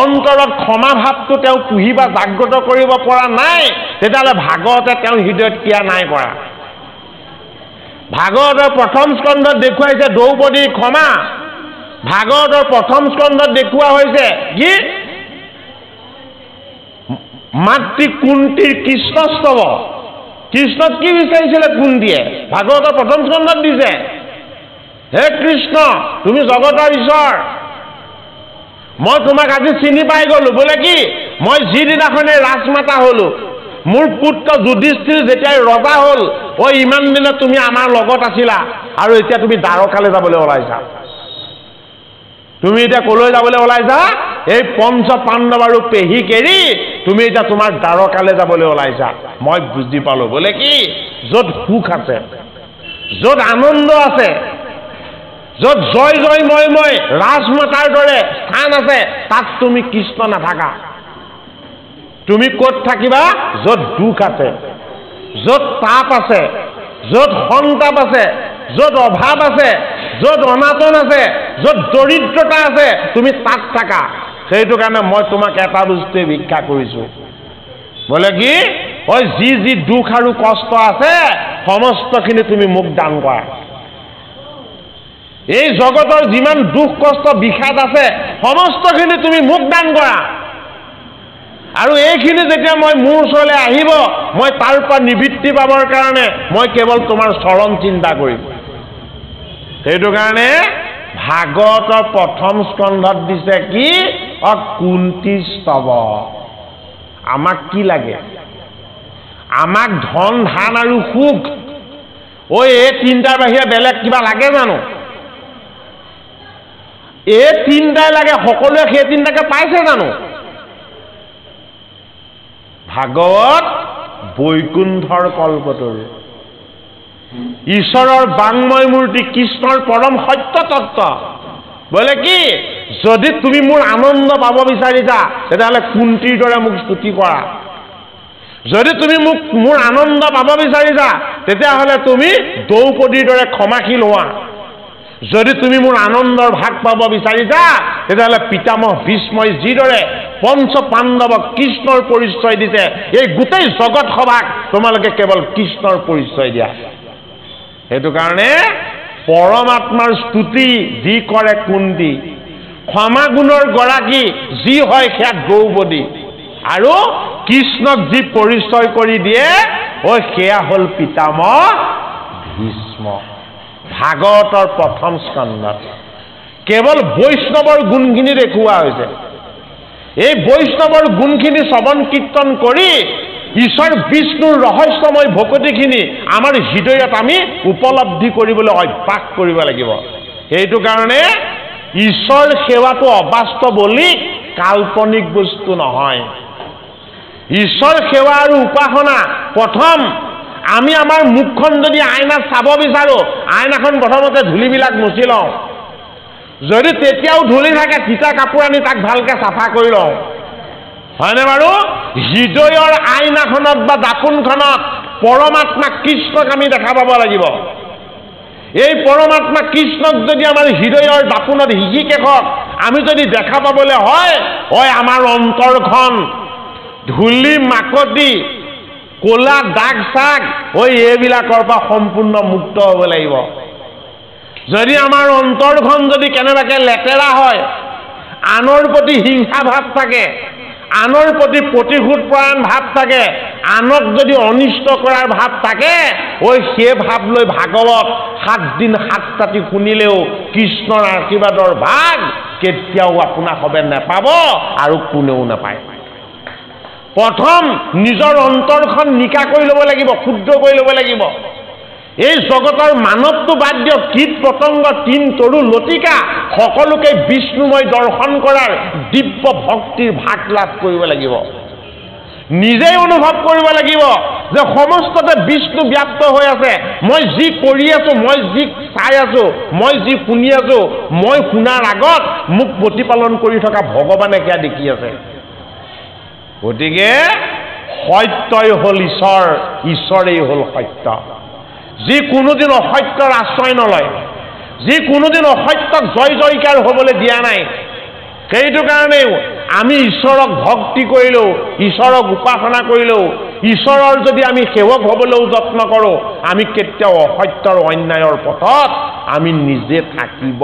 অন্তৰত ক্ষমা ভাৱটো তেওঁ পুহি বা জাগ্ৰত কৰিব পৰা নাই তেতিয়াহ'লে ভাগৱতে তেওঁৰ হৃদয়ত ক্ৰিয়া নাই কৰা ভাগৱতৰ প্ৰথম স্কন্ধত দেখুৱাইছে দ্ৰৌপদীৰ ক্ষমা ভাগৱতৰ প্ৰথম স্কন্ধত দেখুওৱা হৈছে কি মাতৃ কুন্তিৰ কৃষ্ণস্তৱ কৃষ্ণক কি বিচাৰিছিলে কুন্তিয়ে ভাগৱতৰ প্ৰথম স্কন্ধত দিছে হে কৃষ্ণ তুমি জগতৰ ঈশ্বৰ মই তোমাক আজি চিনি পাই গলো বোলে কি মই যিদিনাখনে ৰাজমাতা হলো মোৰ পুত্ৰ যুধিষ্ঠিৰ যেতিয়া ৰজা হ'ল ইমান দিনে তুমি আমাৰ লগত আছিলা আৰু এতিয়া তুমি দ্বাৰকালৈ যাবলৈ ওলাইছা তুমি এতিয়া কলৈ যাবলৈ ওলাইছা এই পঞ্চ পাণ্ডৱ আৰু পেহীক এৰি তুমি এতিয়া তোমাৰ দ্বাৰকালৈ যাবলৈ ওলাইছা মই বুজি পালো বোলে কি য'ত সুখ আছে য'ত আনন্দ আছে য'ত জয় জয় মই ৰাজমাতাৰ দৰে স্থান আছে তাত তুমি কৃষ্ণ নাথাকা তুমি ক'ত থাকিবা য'ত দুখ আছে য'ত তাপ আছে য'ত সন্তাপ আছে য'ত অভাৱ আছে য'ত অনাটন আছে য'ত দৰিদ্ৰতা আছে তুমি তাত থাকা সেইটো কাৰণে মই তোমাক এটা বস্তুৱে ভিক্ষা কৰিছো বোলে কি যি দুখ আৰু কষ্ট আছে সমস্তখিনি তুমি মোক দান কৰা এই জগতৰ যিমান দুখ কষ্ট বিষাদ আছে সমস্তখিনি তুমি মোক দান কৰা আৰু এইখিনি যেতিয়া মই মোৰ ওচৰলৈ আহিব মই তাৰ পৰা নিবৃত্তি পাবৰ কাৰণে মই কেৱল তোমাৰ চৰণ চিন্তা কৰিম সেইটো কাৰণে ভাগৱতৰ প্ৰথম স্কন্ধত দিছে কি কুন্তি স্তৱ আমাক কি লাগে আমাক ধন ধান আৰু সুখ এই তিনটাৰ বাহিৰে বেলেগ কিবা লাগে জানো এই তিনটাই লাগে সকলোৱে সেই তিনটাকে পাইছে জানো ভাগৱত বৈকুণ্ঠৰ কল্পতৰু ঈশ্বৰৰ বাংময় মূৰ্তি কৃষ্ণৰ পৰম সত্য তত্ত্ব বোলে কি যদি তুমি মোৰ আনন্দ পাব বিচাৰিছা তেতিয়াহ'লে কুন্তীৰ দৰে মোক স্তুতি কৰা যদি তুমি মোৰ আনন্দ পাব বিচাৰিছা তেতিয়াহ'লে তুমি দ্ৰৌপদীৰ দৰে ক্ষমাশীল হোৱা যদি তুমি মোৰ আনন্দৰ ভাগ পাব বিচাৰিছা তেতিয়াহ'লে পিতামহ ভীষ্মই যিদৰে পঞ্চ পাণ্ডৱক কৃষ্ণৰ পৰিচয় দিছে এই গোটেই জগত সভাক তোমালোকে কেৱল কৃষ্ণৰ পৰিচয় দিয়া সেইটো কাৰণে পৰমাত্মাৰ স্তুতি যি কৰে কুন্তি ক্ষমা গুণৰ গৰাকী যি হয় সেয়া দ্ৰৌপদী আৰু কৃষ্ণক যি পৰিচয় কৰি দিয়ে সেয়া হ'ল পিতামহ ভীষ্ম ভাগৱতৰ প্ৰথম স্কন্ধত কেৱল বৈষ্ণৱৰ গুণখিনি দেখুওৱা হৈছে এই বৈষ্ণৱৰ গুণখিনি শ্ৰৱণ কীৰ্তন কৰি ঈশ্বৰ বিষ্ণুৰ ৰহস্যময় ভকতিখিনি আমাৰ হৃদয়ত আমি উপলব্ধি কৰিবলৈ অভ্যাস কৰিব লাগিব সেইটো কাৰণে ঈশ্বৰ সেৱাটো অবাস্তৱিক কাল্পনিক বস্তু নহয় ঈশ্বৰ সেৱা আৰু উপাসনা প্ৰথম আমি আমাৰ মুখখন যদি আইনাত চাব বিচাৰো আইনাখন প্ৰথমতে ধূলিবিলাক মুচি লওঁ যদি তেতিয়াও ধূলি থাকে তিতা কাপোৰ আনি তাক ভালকৈ চাফা কৰি লওঁ হয়নে বাৰু হৃদয়ৰ আইনাখনত বা দাপোনখনত পৰমাত্মা কৃষ্ণক আমি দেখা পাব লাগিব এই পৰমাত্মা কৃষ্ণক যদি আমাৰ হৃদয়ৰ দাপোনত হিকিকেশক আমি যদি দেখা পাবলৈ হয় আমাৰ অন্তৰখন ধূলি মাকতি ক'লা দাগ চাগ এইবিলাকৰ পৰা সম্পূৰ্ণ মুক্ত হ'ব লাগিব যদি আমাৰ অন্তৰখন যদি কেনেবাকৈ লেতেৰা হয় আনৰ প্ৰতি হিংসা ভাৱ থাকে আনৰ প্ৰতি প্ৰতিশোধ পৰায়ণ ভাৱ থাকে আনক যদি অনিষ্ট কৰাৰ ভাৱ থাকে সেই ভাৱ লৈ ভাগৱত 7 দিন 7 ৰাতি শুনিলেও কৃষ্ণৰ আশীৰ্বাদৰ ভাগ কেতিয়াও আপোনাক হবে নাপাব আৰু কোনেও নাপায় প্ৰথম নিজৰ অন্তৰখন নিকা কৰি ল'ব লাগিব শুদ্ধ কৰি ল'ব লাগিব এই জগতৰ মানৱটো বাদ দিয়ক কীট পতংগ তিন তৰু লতিকা সকলোকে বিষ্ণুময় দৰ্শন কৰাৰ দিব্য ভক্তিৰ ভাগ লাভ কৰিব লাগিব নিজেই অনুভৱ কৰিব লাগিব যে সমস্ততে বিষ্ণু ব্যাপ্ত হৈ আছে মই যি কৰি আছো মই যি চাই আছো মই যি শুনি আছো মই শুনাৰ আগত মোক প্ৰতিপালন কৰি থকা ভগৱানে সেয়া দেখি আছে গতিকে সত্যই হ'ল ঈশ্বৰ ঈশ্বৰেই হ'ল সত্য যি কোনোদিন অসত্যৰ আশ্ৰয় নলয় যি কোনোদিন অসত্যক জয় জয়কাৰ হ'বলৈ দিয়া নাই সেইটো কাৰণেও আমি ঈশ্বৰক ভক্তি কৰিলেও ঈশ্বৰক উপাসনা কৰিলেও ঈশ্বৰৰ যদি আমি সেৱক হ'বলৈও যত্ন কৰোঁ আমি কেতিয়াও অসত্যৰ অন্যায়ৰ পথত আমি নিজে থাকিব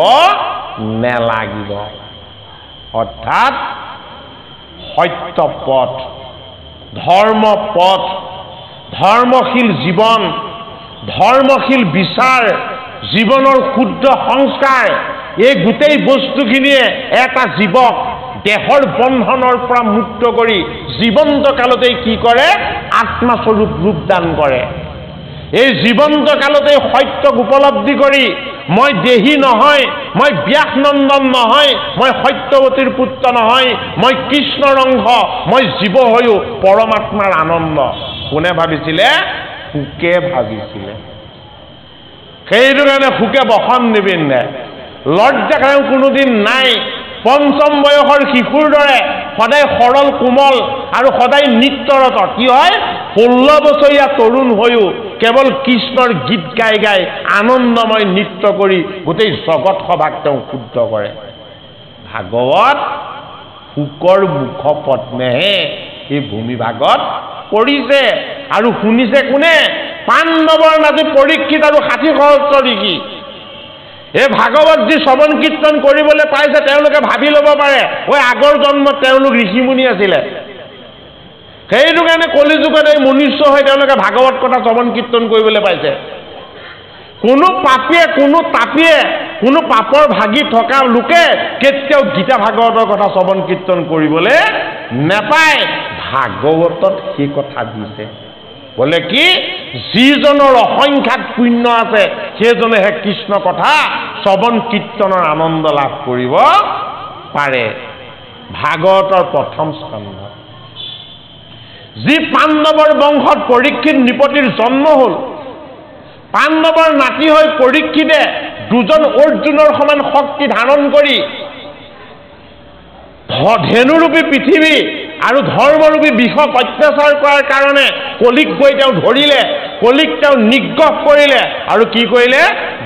নেলাগিব অৰ্থাৎ সত্য পথ ধৰ্ম পথ ধৰ্মশীল জীৱন ধৰ্মশীল বিচাৰ জীৱনৰ শুদ্ধ সংস্কাৰ এই গোটেই বস্তুখিনিয়ে এটা জীৱক দেহৰ বন্ধনৰ পৰা মুক্ত কৰি জীৱন্ত কালতেই কি কৰে আত্মাস্বৰূপ ৰূপদান কৰে এই জীৱন্ত কালতেই সত্যক উপলব্ধি কৰি মই দেহী নহয় মই ব্যাসনন্দন নহয় মই সত্যৱতীৰ পুত্ৰ নহয় মই কৃষ্ণৰ অংশ মই জীৱ হৈও পৰমাত্মাৰ আনন্দ কোনে ভাবিছিলে সুকে ভাবিছিলে সেইটো কাৰণে সুকে বসন নিপিন্ধে লজ্জা কাৰণ কোনোদিন নাই পঞ্চম বয়সৰ শিশুৰ দৰে সদায় সৰল কোমল আৰু সদায় নৃত্যৰত কি হয় 16 বছৰীয়া তৰুণ হৈও কেৱল কৃষ্ণৰ গীত গাই গাই আনন্দময় নৃত্য কৰি গোটেই জগত সভাক তেওঁ শুদ্ধ কৰে ভাগৱত শুকৰ মুখ পদ্মেহে এই ভূমিভাগত পৰিছে আৰু শুনিছে কোনে পাণ্ডৱৰ মাজে পৰীক্ষিত আৰু 60 সহস্ৰ ঋষি এই ভাগৱত যি শ্ৰৱণ কীৰ্তন কৰিবলৈ পাইছে তেওঁলোকে ভাবি ল'ব পাৰে আগৰ জন্মত তেওঁলোক ঋষিমুনি আছিলে সেইটো কাৰণে কলিযুগত এই মনুষ্য হৈ তেওঁলোকে ভাগৱত কথা শ্ৰৱণ কীৰ্তন কৰিবলৈ পাইছে কোনো পাপীয়ে কোনো তাপীয়ে কোনো পাপৰ ভাগি থকা লোকে কেতিয়াও গীতা ভাগৱতৰ কথা শ্ৰৱণ কীৰ্তন কৰিবলৈ নেপায়। ভাগৱতত সেই কথা দিছে, বোলে কি যিজনৰ অসংখ্যাত পুণ্য আছে সেইজনেহে কৃষ্ণ কথা শ্ৰৱণ কীৰ্তনৰ আনন্দ লাভ কৰিব পাৰে। ভাগৱতৰ প্ৰথম স্কন্ধ। যি পাণ্ডৱৰ বংশত পৰীক্ষিত নৃপতিৰ জন্ম হ'ল, পাণ্ডৱৰ নাতি হৈ পৰীক্ষিতে দুজন অৰ্জুনৰ সমান শক্তি ধাৰণ কৰি ধেনুৰূপী পৃথিৱী আৰু ধৰ্মৰূপী বিষক অত্যাচাৰ কৰাৰ কাৰণে কলিক গৈ তেওঁ ধৰিলে, কলিক তেওঁ নিগ্ৰহ কৰিলে আৰু কি কৰিলে,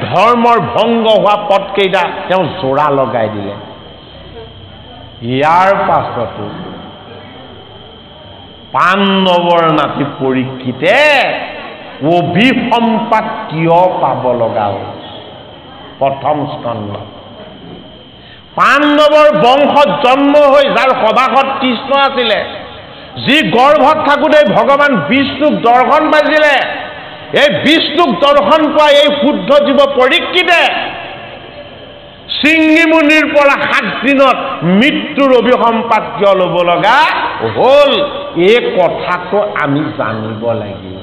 ধৰ্মৰ ভংগ হোৱা পথকেইটা তেওঁ জোৰা লগাই দিলে। ইয়াৰ পাছতো পাণ্ডৱৰ নাতি পৰীক্ষিতে অভিসম্পাত কিয় পাব লগা হ'ল? প্ৰথম স্কন্ধ। পাণ্ডৱৰ বংশত জন্ম হৈ যাৰ সভাসদ কৃষ্ণ আছিলে, যি গৰ্ভত থাকোঁতে ভগৱান বিষ্ণুক দৰ্শন পাইছিলে, এই বিষ্ণুক দৰ্শন পোৱা এই শুদ্ধ জীৱ পৰীক্ষিতে শৃংগীমুনিৰ পৰা 7 দিনত মৃত্যুৰ অভিসম্পাত কিয় ল'ব লগা হ'ল? এই কথাটো আমি জানিব লাগিব।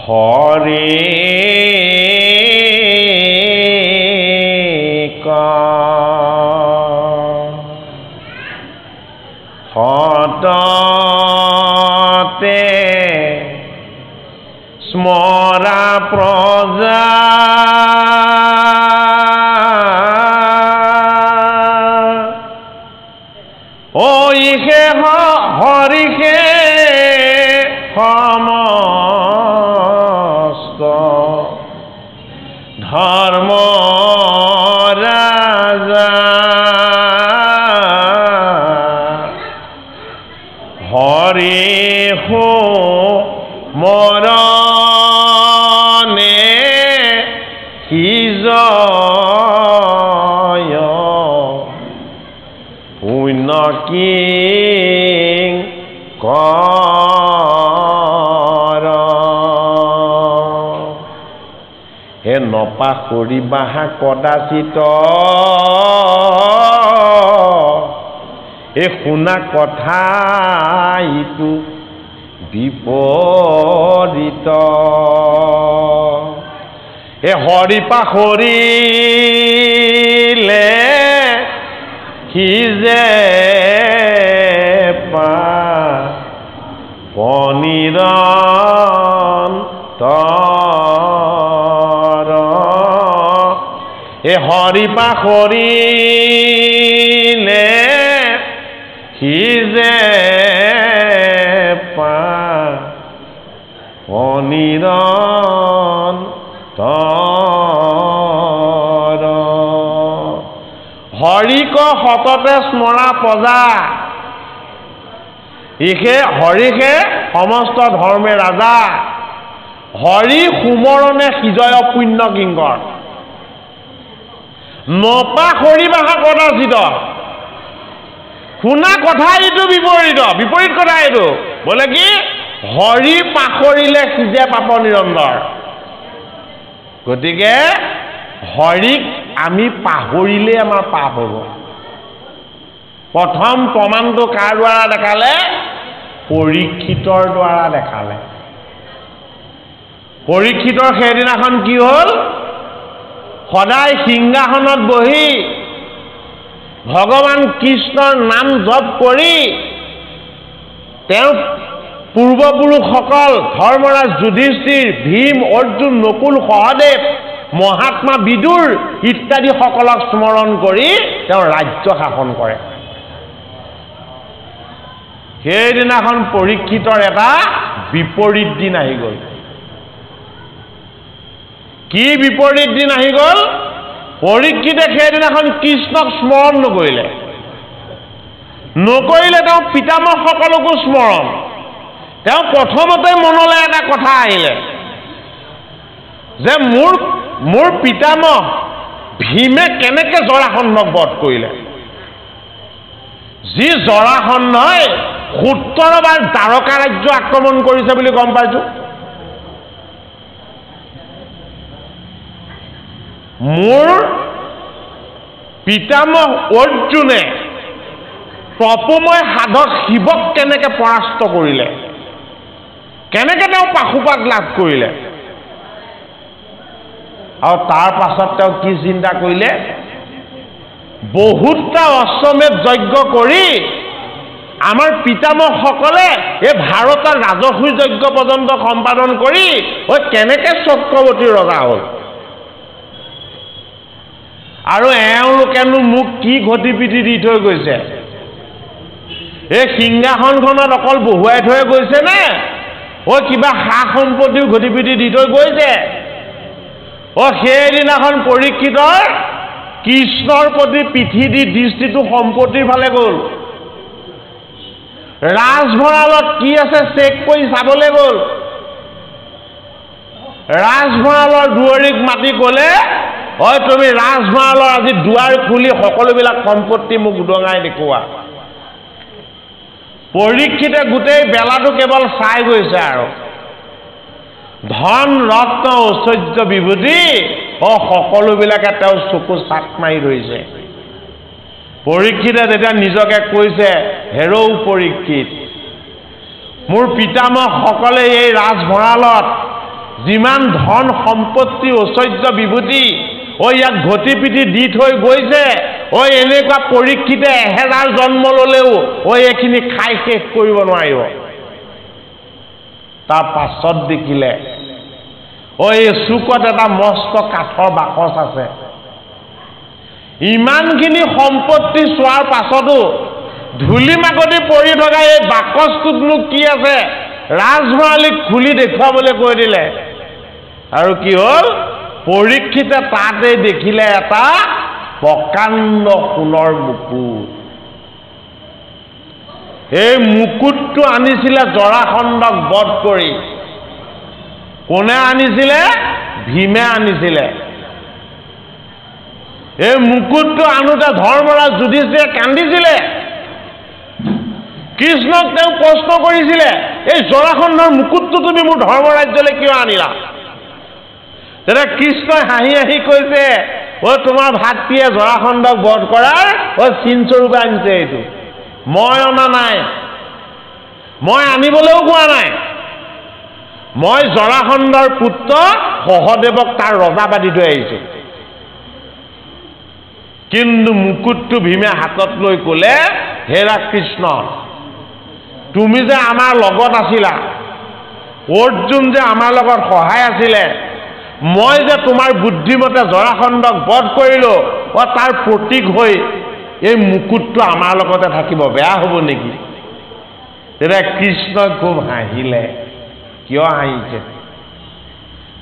হৰে সততে স্মৰা প্ৰজা ঐষে হৰিষে সমস্ত ধৰ্ম ৰাজা হৰি হো মৰণে সিজয় পুণ্য কিং কৰ হে নপাহৰিবাহা কদাচিত এই শুনা কথা ইটো বিপৰীত এ হৰি পাহৰিলে কি যে পা পনিৰন্তৰ এ হৰি পাহৰিলে কি যে পা পনিৰন্তৰ হৰিক সততে স্মৰা প্ৰজা ইহে হৰিষে সমস্ত ধৰ্মে ৰাজা হৰি সুমৰণে সিজয় পুণ্য কিংকৰ নপাহৰিবাহা কদাচিত শুনা কথা এইটো বিপৰীত কথা এইটো বোলে কি হৰি পাহৰিলে সিজে পাপ নিৰন্তৰ গতিকে হৰিক আমি পাহৰিলে আমাৰ পাপ হ'ব প্ৰথম প্ৰমাণটো কাৰ দ্বাৰা দেখালে পৰীক্ষিতৰ দ্বাৰা দেখালে পৰীক্ষিতৰ সেইদিনাখন কি হ'ল সদায় সিংহাসনত বহি ভগৱান কৃষ্ণৰ নাম জপ কৰি তেওঁ পূৰ্বপুৰুষসকল ধৰ্মৰাজ যুধিষ্ঠিৰ ভীম অৰ্জুন নকুল সহদেৱ মহাত্মা বিদুৰ ইত্যাদি সকলক স্মৰণ কৰি তেওঁ ৰাজ্য শাসন কৰে সেইদিনাখন পৰীক্ষিতৰ এটা বিপৰীত দিন আহি গ'ল কি বিপৰীত দিন আহি গ'ল পৰীক্ষিতে সেইদিনাখন কৃষ্ণক স্মৰণ নকৰিলে তেওঁ পিতামহ সকলকো স্মৰণ তেওঁ প্ৰথমতে মনলৈ এটা কথা আহিলে যে মোৰ পিতামহ ভীমে কেনেকৈ জৰাসন্ধক বধ কৰিলে যি জৰাসন্ধই 17 বাৰ দ্বাৰকা ৰাজ্য আক্ৰমণ কৰিছে বুলি গম পাইছো মোৰ পিতামহ অৰ্জুনে তপময় সাধক শিৱক কেনেকৈ পৰাস্ত কৰিলে, কেনেকৈ তেওঁ পাশুপাত লাভ কৰিলে, আৰু তাৰ পাছত তেওঁ কি চিন্তা কৰিলে, বহুতটা অশ্বমেধ যজ্ঞ কৰি আমাৰ পিতামহসকলে এই ভাৰতৰ ৰাজসূয় যজ্ঞ পৰ্যন্ত সম্পাদন কৰি কেনেকৈ চক্ৰৱৰ্তী ৰজা হ'ল, আৰু এওঁলোকেনো মোক কি ঘটি পিটি দি থৈ গৈছে, এই সিংহাসনখনত অকল বহুৱাই থৈ গৈছে নে কিবা সা সম্পত্তিও ঘটি পিটি দি থৈ গৈছে। সেইদিনাখন পৰীক্ষিতৰ কৃষ্ণৰ প্ৰতি পিঠি দি দৃষ্টিটো সম্পত্তিৰ ফালে গ'ল, ৰাজভঁৰালত কি আছে চেক কৰি চাবলৈ গ'ল। ৰাজভঁৰালৰ দুৱাৰীক মাতি ক'লে, তুমি ৰাজভঁৰালৰ আজি দুৱাৰ খুলি সকলোবিলাক সম্পত্তি মোক উদঙাই দেখুওৱা। পৰীক্ষিতে গোটেই বেলাটো কেৱল চাই গৈছে আৰু ধন ৰত্ন ঐশ্বৰ্য বিভূতি সকলোবিলাকে তেওঁৰ চকু চাট মাৰি ধৰিছে। পৰীক্ষিতে যেতিয়া নিজকে কৈছে, হেৰৌ পৰীক্ষিত, মোৰ পিতামহসকলে এই ৰাজভঁৰালত যিমান ধন সম্পত্তি ঐশ্বৰ্য বিভূতি ইয়াক ঘটি পিটি দি থৈ গৈছে, এনেকুৱা পৰীক্ষিতে 1000 জন্ম ল'লেও এইখিনি খাই শেষ কৰিব নোৱাৰিব। তাৰ পাছত দেখিলে এই চুকত এটা মস্ত কাঠৰ বাকচ আছে। ইমানখিনি সম্পত্তি চোৱাৰ পাছতো ধূলি মাকতি পৰি থকা এই বাকচটোতনো কি আছে, ৰাজভঁৰালীক খুলি দেখুৱাবলৈ কৈ দিলে। আৰু কি হ'ল, পৰীক্ষিতে তাতে দেখিলে এটা প্ৰকাণ্ড সোণৰ মুকুট। এই মুকুটটো আনিছিলে জৰাসন্ধক বধ কৰি। কোনে আনিছিলে? ভীমে আনিছিলে। এই মুকুটটো আনোতে ধৰ্মৰাজ যুধিষ্ঠিৰে কান্দিছিলে। কৃষ্ণক তেওঁ প্ৰশ্ন কৰিছিলে, এই জৰাসন্ধৰ মুকুটটো তুমি মোৰ ধৰ্মৰাজ্যলৈ কিয় আনিলা? তেতিয়া কৃষ্ণই হাঁহি হাঁহি কৈছে, তোমাৰ ভাতৃয়ে জৰাসন্ধক বধ কৰাৰ চিনস্বৰূপে আনিছে। এইটো মই অনা নাই, মই আনিবলৈও কোৱা নাই। মই জৰাসন্ধৰ পুত্ৰ সহদেৱক তাৰ ৰজা বাদি থৈ আহিছো। কিন্তু মুকুটটো ভীমে হাতত লৈ ক'লে, হেৰা কৃষ্ণ, তুমি যে আমাৰ লগত আছিলা, অৰ্জুন যে আমাৰ লগত সহায় আছিলে, মই যে তোমাৰ বুদ্ধিমতে জৰাসন্ধক বধ কৰিলো, তাৰ প্ৰতীক হৈ এই মুকুটটো আমাৰ লগতে থাকিব, বেয়া হ'ব নেকি? তেতিয়া কৃষ্ণই খুব হাঁহিলে। কিয় হাঁহিছে?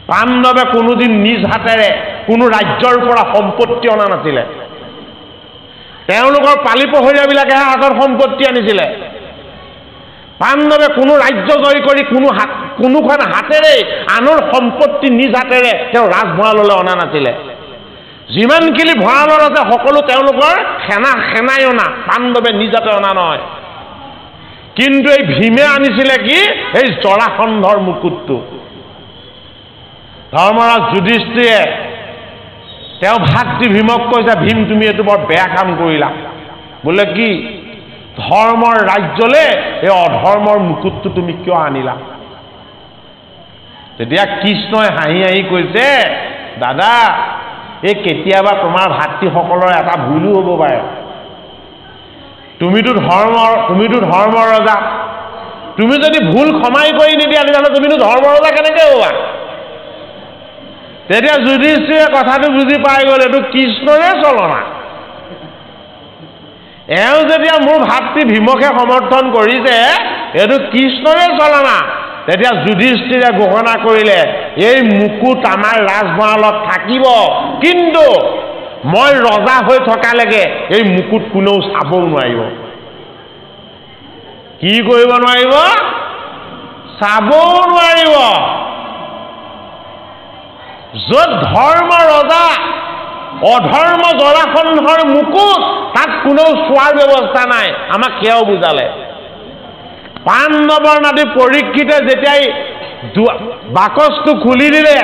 পাণ্ডৱে কোনোদিন নিজ হাতেৰে কোনো ৰাজ্যৰ পৰা সম্পত্তি অনা নাছিলে। তেওঁলোকৰ পালি পহৰীয়াবিলাকেহে হাতত সম্পত্তি আনিছিলে। পাণ্ডৱে কোনো ৰাজ্য জয় কৰি কোনোখন হাতেৰে আনৰ সম্পত্তি নিজ হাতেৰে তেওঁ ৰাজভঁৰাললৈ অনা নাছিলে। যিমানখিনি ভঁৰালত আছে সকলো তেওঁলোকৰ সেনাই অনা, পাণ্ডৱে নিজ হাতে অনা নহয়। কিন্তু এই ভীমে আনিছিলে কি? এই জৰাসন্ধৰ মুকুটটো। ধৰ্মৰাজ যুধিষ্ঠিৰে তেওঁ ভাতৃ ভীমক কৈছে, ভীম তুমি এইটো বৰ বেয়া কাম কৰিলা। বোলে কি? ধৰ্মৰ ৰাজ্যলৈ এই অধৰ্মৰ মুকুটটো তুমি কিয় আনিলা? তেতিয়া কৃষ্ণই হাঁহি হাঁহি কৈছে, দাদা, এই কেতিয়াবা তোমাৰ ভাতৃসকলৰ এটা ভুলো হ'ব পাৰে। তুমিতো ধৰ্মৰ ৰজা, তুমি যদি ভুল ক্ষমাই কৰি নিদিয়া তেতিয়াহ'লে তুমিতো ধৰ্মৰ ৰজা কেনেকৈ হ'বা? তেতিয়া যুধিষ্ঠিৰে কথাটো বুজি পাই গ'ল, এইটো কৃষ্ণৰে চলনা। এওঁ যেতিয়া মোৰ ভাতৃ ভীমকে সমৰ্থন কৰিছে, এইটো কৃষ্ণৰে চলনা। তেতিয়া যুধিষ্ঠিৰে ঘোষণা কৰিলে, এই মুকুট আমাৰ ৰাজভঁৰালত থাকিব, কিন্তু মই ৰজা হৈ থকালৈকে এই মুকুট কোনেও চাবও নোৱাৰিব। কি কৰিব নোৱাৰিব? চাবও নোৱাৰিব। য'ত ধৰ্ম ৰজা, অধৰ্ম জৰাসন্ধৰ মুকুট, তাত কোনেও চোৱাৰ ব্যৱস্থা নাই। আমাক সেয়াও বুজালে। পাণ্ডৱৰ নাতি পৰীক্ষিতে যেতিয়াই বাকচটো খুলি দিলে,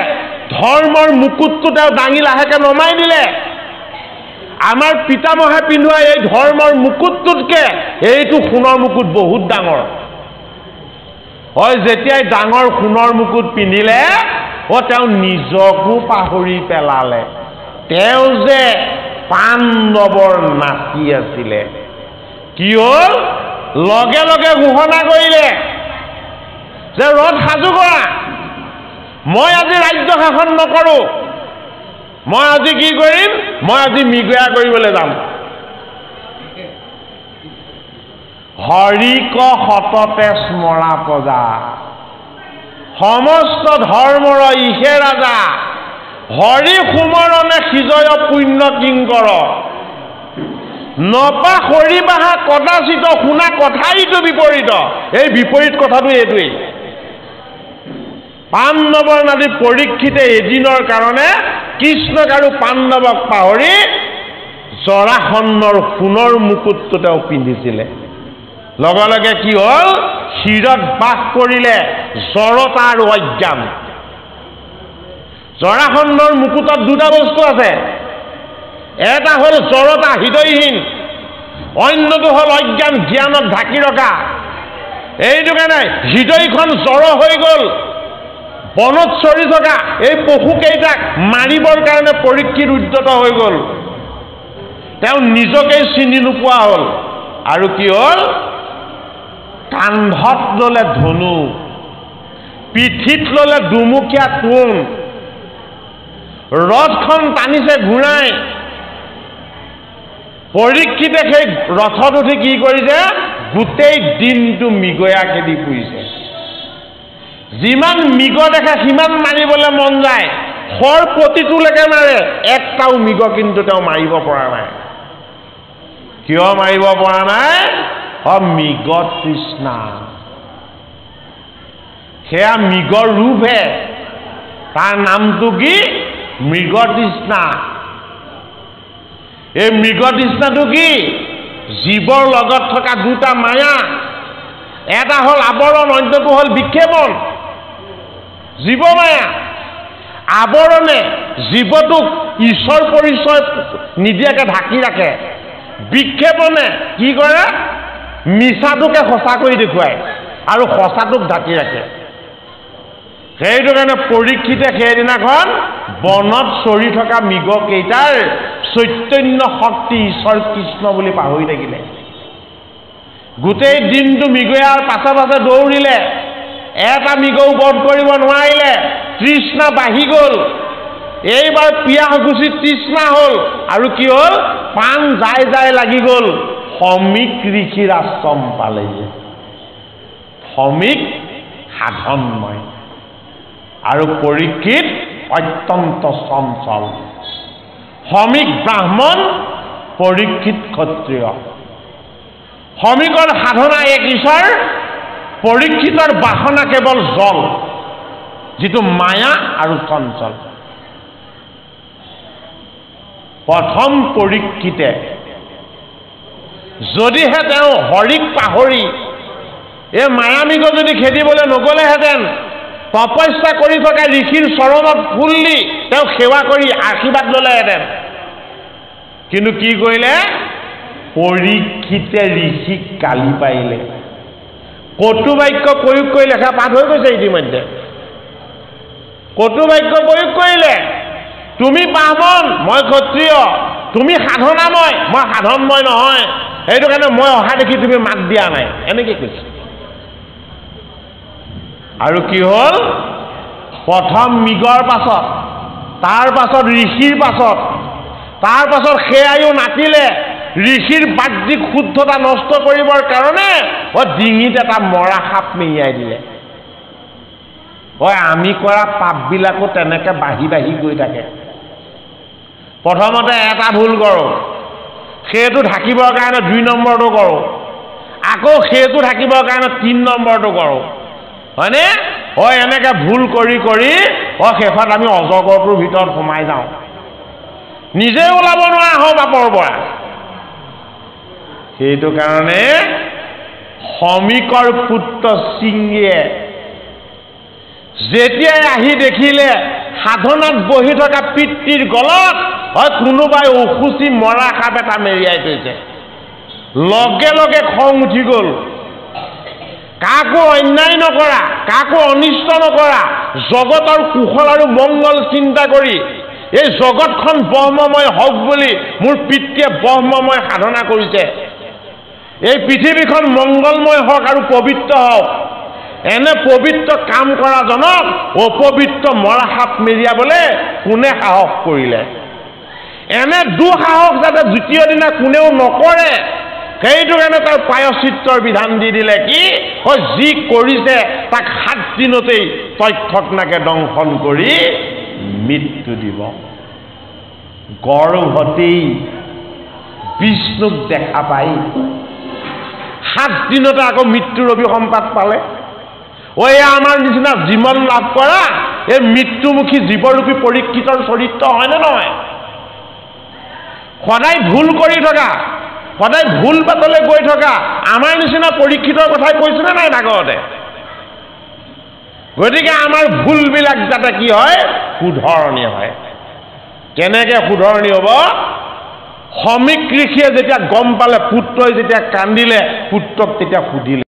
ধৰ্মৰ মুকুটটো তেওঁ দাঙি লাহেকে নমাই দিলে আমাৰ পিতামহে পিন্ধোৱা এই ধৰ্মৰ মুকুটটোতকে এইটো সোণৰ মুকুট বহুত ডাঙৰ হয় যেতিয়াই ডাঙৰ সোণৰ মুকুট পিন্ধিলে তেওঁ নিজকো পাহৰি পেলালে তেওঁ যে পাণ্ডৱৰ নাতি আছিলে কি হ'ল লগে লগে ঘোষণা কৰিলে যে ৰথ সাজু কৰা মই আজি ৰাজ্য শাসন নকৰোঁ মই আজি কি কৰিম মই আজি মৃগয়া কৰিবলৈ যাম হৰিক সততে স্মৰা প্ৰজা সমস্ত ধৰ্মৰ ইহে ৰাজা হৰি সুমৰণে সিজয় পুণ্য কিংকৰ নপা হৰি বাহা কদাচিত শুনা কথাইটো বিপৰীত এই বিপৰীত কথাটো এইটোৱেই পাণ্ডৱৰ নাতি পৰীক্ষিতে এদিনৰ কাৰণে কৃষ্ণক আৰু পাণ্ডৱক পাহৰি জৰাসন্ধৰ সোণৰ মুকুটটো তেওঁ পিন্ধিছিলে লগে লগে কি হ'ল শিৰত বাস কৰিলে জড়তা আৰু অজ্ঞান জৰাসন্ধৰ মুকুটত দুটা বস্তু আছে এটা হ'ল জড়তা হৃদয়হীন অন্যটো হ'ল অজ্ঞান জ্ঞানত ঢাকি ৰখা এইটো কাৰণে হৃদয়খন জড় হৈ গ'ল বনত চৰি থকা এই পশুকেইটাক মাৰিবৰ কাৰণে পৰীক্ষিত উদ্যত হৈ গ'ল তেওঁ নিজকেই চিনি নোপোৱা হ'ল আৰু কি হ'ল কান্ধত ল'লে ধনু পিঠিত ল'লে দুমুখীয়া তোণ ৰথখন টানিছে ঘূৰাই পৰীক্ষিতে সেই ৰথত উঠি কি কৰিছে গোটেই দিনটো মৃগয়া খেদি ফুৰিছে যিমান মৃগ দেখে সিমান মাৰিবলৈ মন যায় খৰ প্ৰতিটোলৈকে মাৰে একটাও মৃগ কিন্তু তেওঁ মাৰিব পৰা নাই কিয় মাৰিব পৰা নাই মৃগ তৃষ্ণা সেয়া মৃগৰ ৰূপহে তাৰ নামটো কি মৃগ তৃষ্ণা এই মৃগ তৃষ্ণাটো কি জীৱৰ লগত থকা দুটা মায়া এটা হ'ল আৱৰণ অন্যটো হ'ল বিক্ষেপণ জীৱ মায়া আৱৰণে জীৱটোক ঈশ্বৰ পৰিচয় নিদিয়াকে ঢাকি ৰাখে বিক্ষেপণে কি কৰে মিছাটোকে সঁচা কৰি দেখুৱায় আৰু সঁচাটোক ঢাকি ৰাখে সেইটো কাৰণে পৰীক্ষিতে সেইদিনাখন বনত চৰি থকা মৃগকেইটাৰ চৈতন্য শক্তি ঈশ্বৰ কৃষ্ণ বুলি পাহৰি থাকিলে গোটেই দিনটো মৃগয়াৰ পাছে পাছে দৌৰিলে এটা মৃগও বধ কৰিব নোৱাৰিলে তৃষ্ণা বাঢ়ি গ'ল এইবাৰ পিয়াহ গুচি তৃষ্ণা হ'ল আৰু কি হ'ল পাণ যাই যাই লাগি গ'ল সমীক ঋষিৰ আশ্ৰম পালেহি সমীক সাধনময় আৰু পৰীক্ষিত অত্যন্ত চঞ্চল সমীক ব্ৰাহ্মণ পৰীক্ষিত ক্ষত্ৰিয় সমীকৰ সাধনা এক ঈশ্বৰ পৰীক্ষিতৰ বাসনা কেৱল জল যিটো মায়া আৰু চঞ্চল প্ৰথম পৰীক্ষিতে যদিহে তেওঁ হৰিক পাহৰি এই মায়ামৃগ যদি খেদিবলৈ নগ'লেহেঁতেন তপস্যা কৰি থকা ঋষিৰ চৰণত ফুল দি তেওঁ সেৱা কৰি আশীৰ্বাদ ল'লেহেঁতেন কিন্তু কি কৰিলে পৰীক্ষিতে ঋষিক গালি পাৰিলে কটু বাক্য প্ৰয়োগ কৰি লেখা পাঠ হৈ গৈছে ইতিমধ্যে কটু বাক্য প্ৰয়োগ কৰিলে তুমি ব্ৰাহ্মণ মই ক্ষত্ৰিয় তুমি সাধনাময় মই সাধনময় নহয় সেইটো কাৰণে মই অহা দেখি তুমি মাত দিয়া নাই এনেকৈ কৈছে আৰু কি হ'ল প্ৰথম মৃগৰ পাছত তাৰ পাছত ঋষিৰ পাছত তাৰ পাছত সেয়াইও নাতিলে ঋষিৰ বাহ্যিক শুদ্ধতা নষ্ট কৰিবৰ কাৰণে ডিঙিত এটা মৰা সাপ মেৰিয়াই দিলে আমি কৰা পাপবিলাকো তেনেকৈ বাঢ়ি বাঢ়ি গৈ থাকে প্ৰথমতে এটা ভুল কৰোঁ সেইটো ঢাকিবৰ কাৰণে 2 নম্বৰটো কৰোঁ আকৌ সেইটো ঢাকিবৰ কাৰণে 3 নম্বৰটো কৰোঁ হয়নে এনেকৈ ভুল কৰি কৰি শেষত আমি অজগৰটোৰ ভিতৰত সোমাই যাওঁ নিজে ওলাব নোৱাৰা হওঁ বাপৰ পৰা সেইটো কাৰণে সমীকৰ পুত্ৰ সিংহীয়ে যেতিয়াই আহি দেখিলে সাধনাত বহি থকা পিতৃৰ গলত হয় কোনোবাই অসুচি মৰা সাপ এটা মেৰিয়াই থৈছে লগে লগে খং উঠি গ'ল কাকো অন্যায় নকৰা কাকো অনিষ্ট নকৰা জগতৰ কুশল আৰু মংগল চিন্তা কৰি এই জগতখন ব্ৰহ্মময় হওক বুলি মোৰ পিতৃয়ে ব্ৰহ্মময় সাধনা কৰিছে এই পৃথিৱীখন মংগলময় হওক আৰু পবিত্ৰ হওক এনে পবিত্ৰ কাম কৰা জনক অপবিত্ৰ মৰা সাপ মেৰিয়াবলৈ কোনে সাহস কৰিলে এনে দুঃসাহস যাতে দ্বিতীয় দিনা কোনেও নকৰে সেইটো কাৰণে তাৰ প্ৰায়শ্চিত্তৰ বিধান দি দিলে কি যি কৰিছে তাক 7 দিনতেই তক্ষকনাকে দংশন কৰি মৃত্যু দিব গৰ্ভতেই বিষ্ণুক দেখা পাই 7 দিনতে আকৌ মৃত্যুৰ অভিসম্পাত পালে আমাৰ নিচিনা জীৱন লাভ কৰা এই মৃত্যুমুখী জীৱৰূপী পৰীক্ষিতৰ চৰিত্ৰ হয়নে নহয় সদায় ভুল কৰি থকা সদায় ভুল বাটলৈ গৈ থকা আমাৰ নিচিনা পৰীক্ষিতৰ কথাই কৈছেনে নাই ভাগৱতে গতিকে আমাৰ ভুলবিলাক যাতে কি হয় শুধৰণি হয় কেনেকৈ শুধৰণি হ'ব সমীক ঋষিয়ে যেতিয়া গম পালে পুত্ৰই যেতিয়া কান্দিলে পুত্ৰক তেতিয়া সুধিলে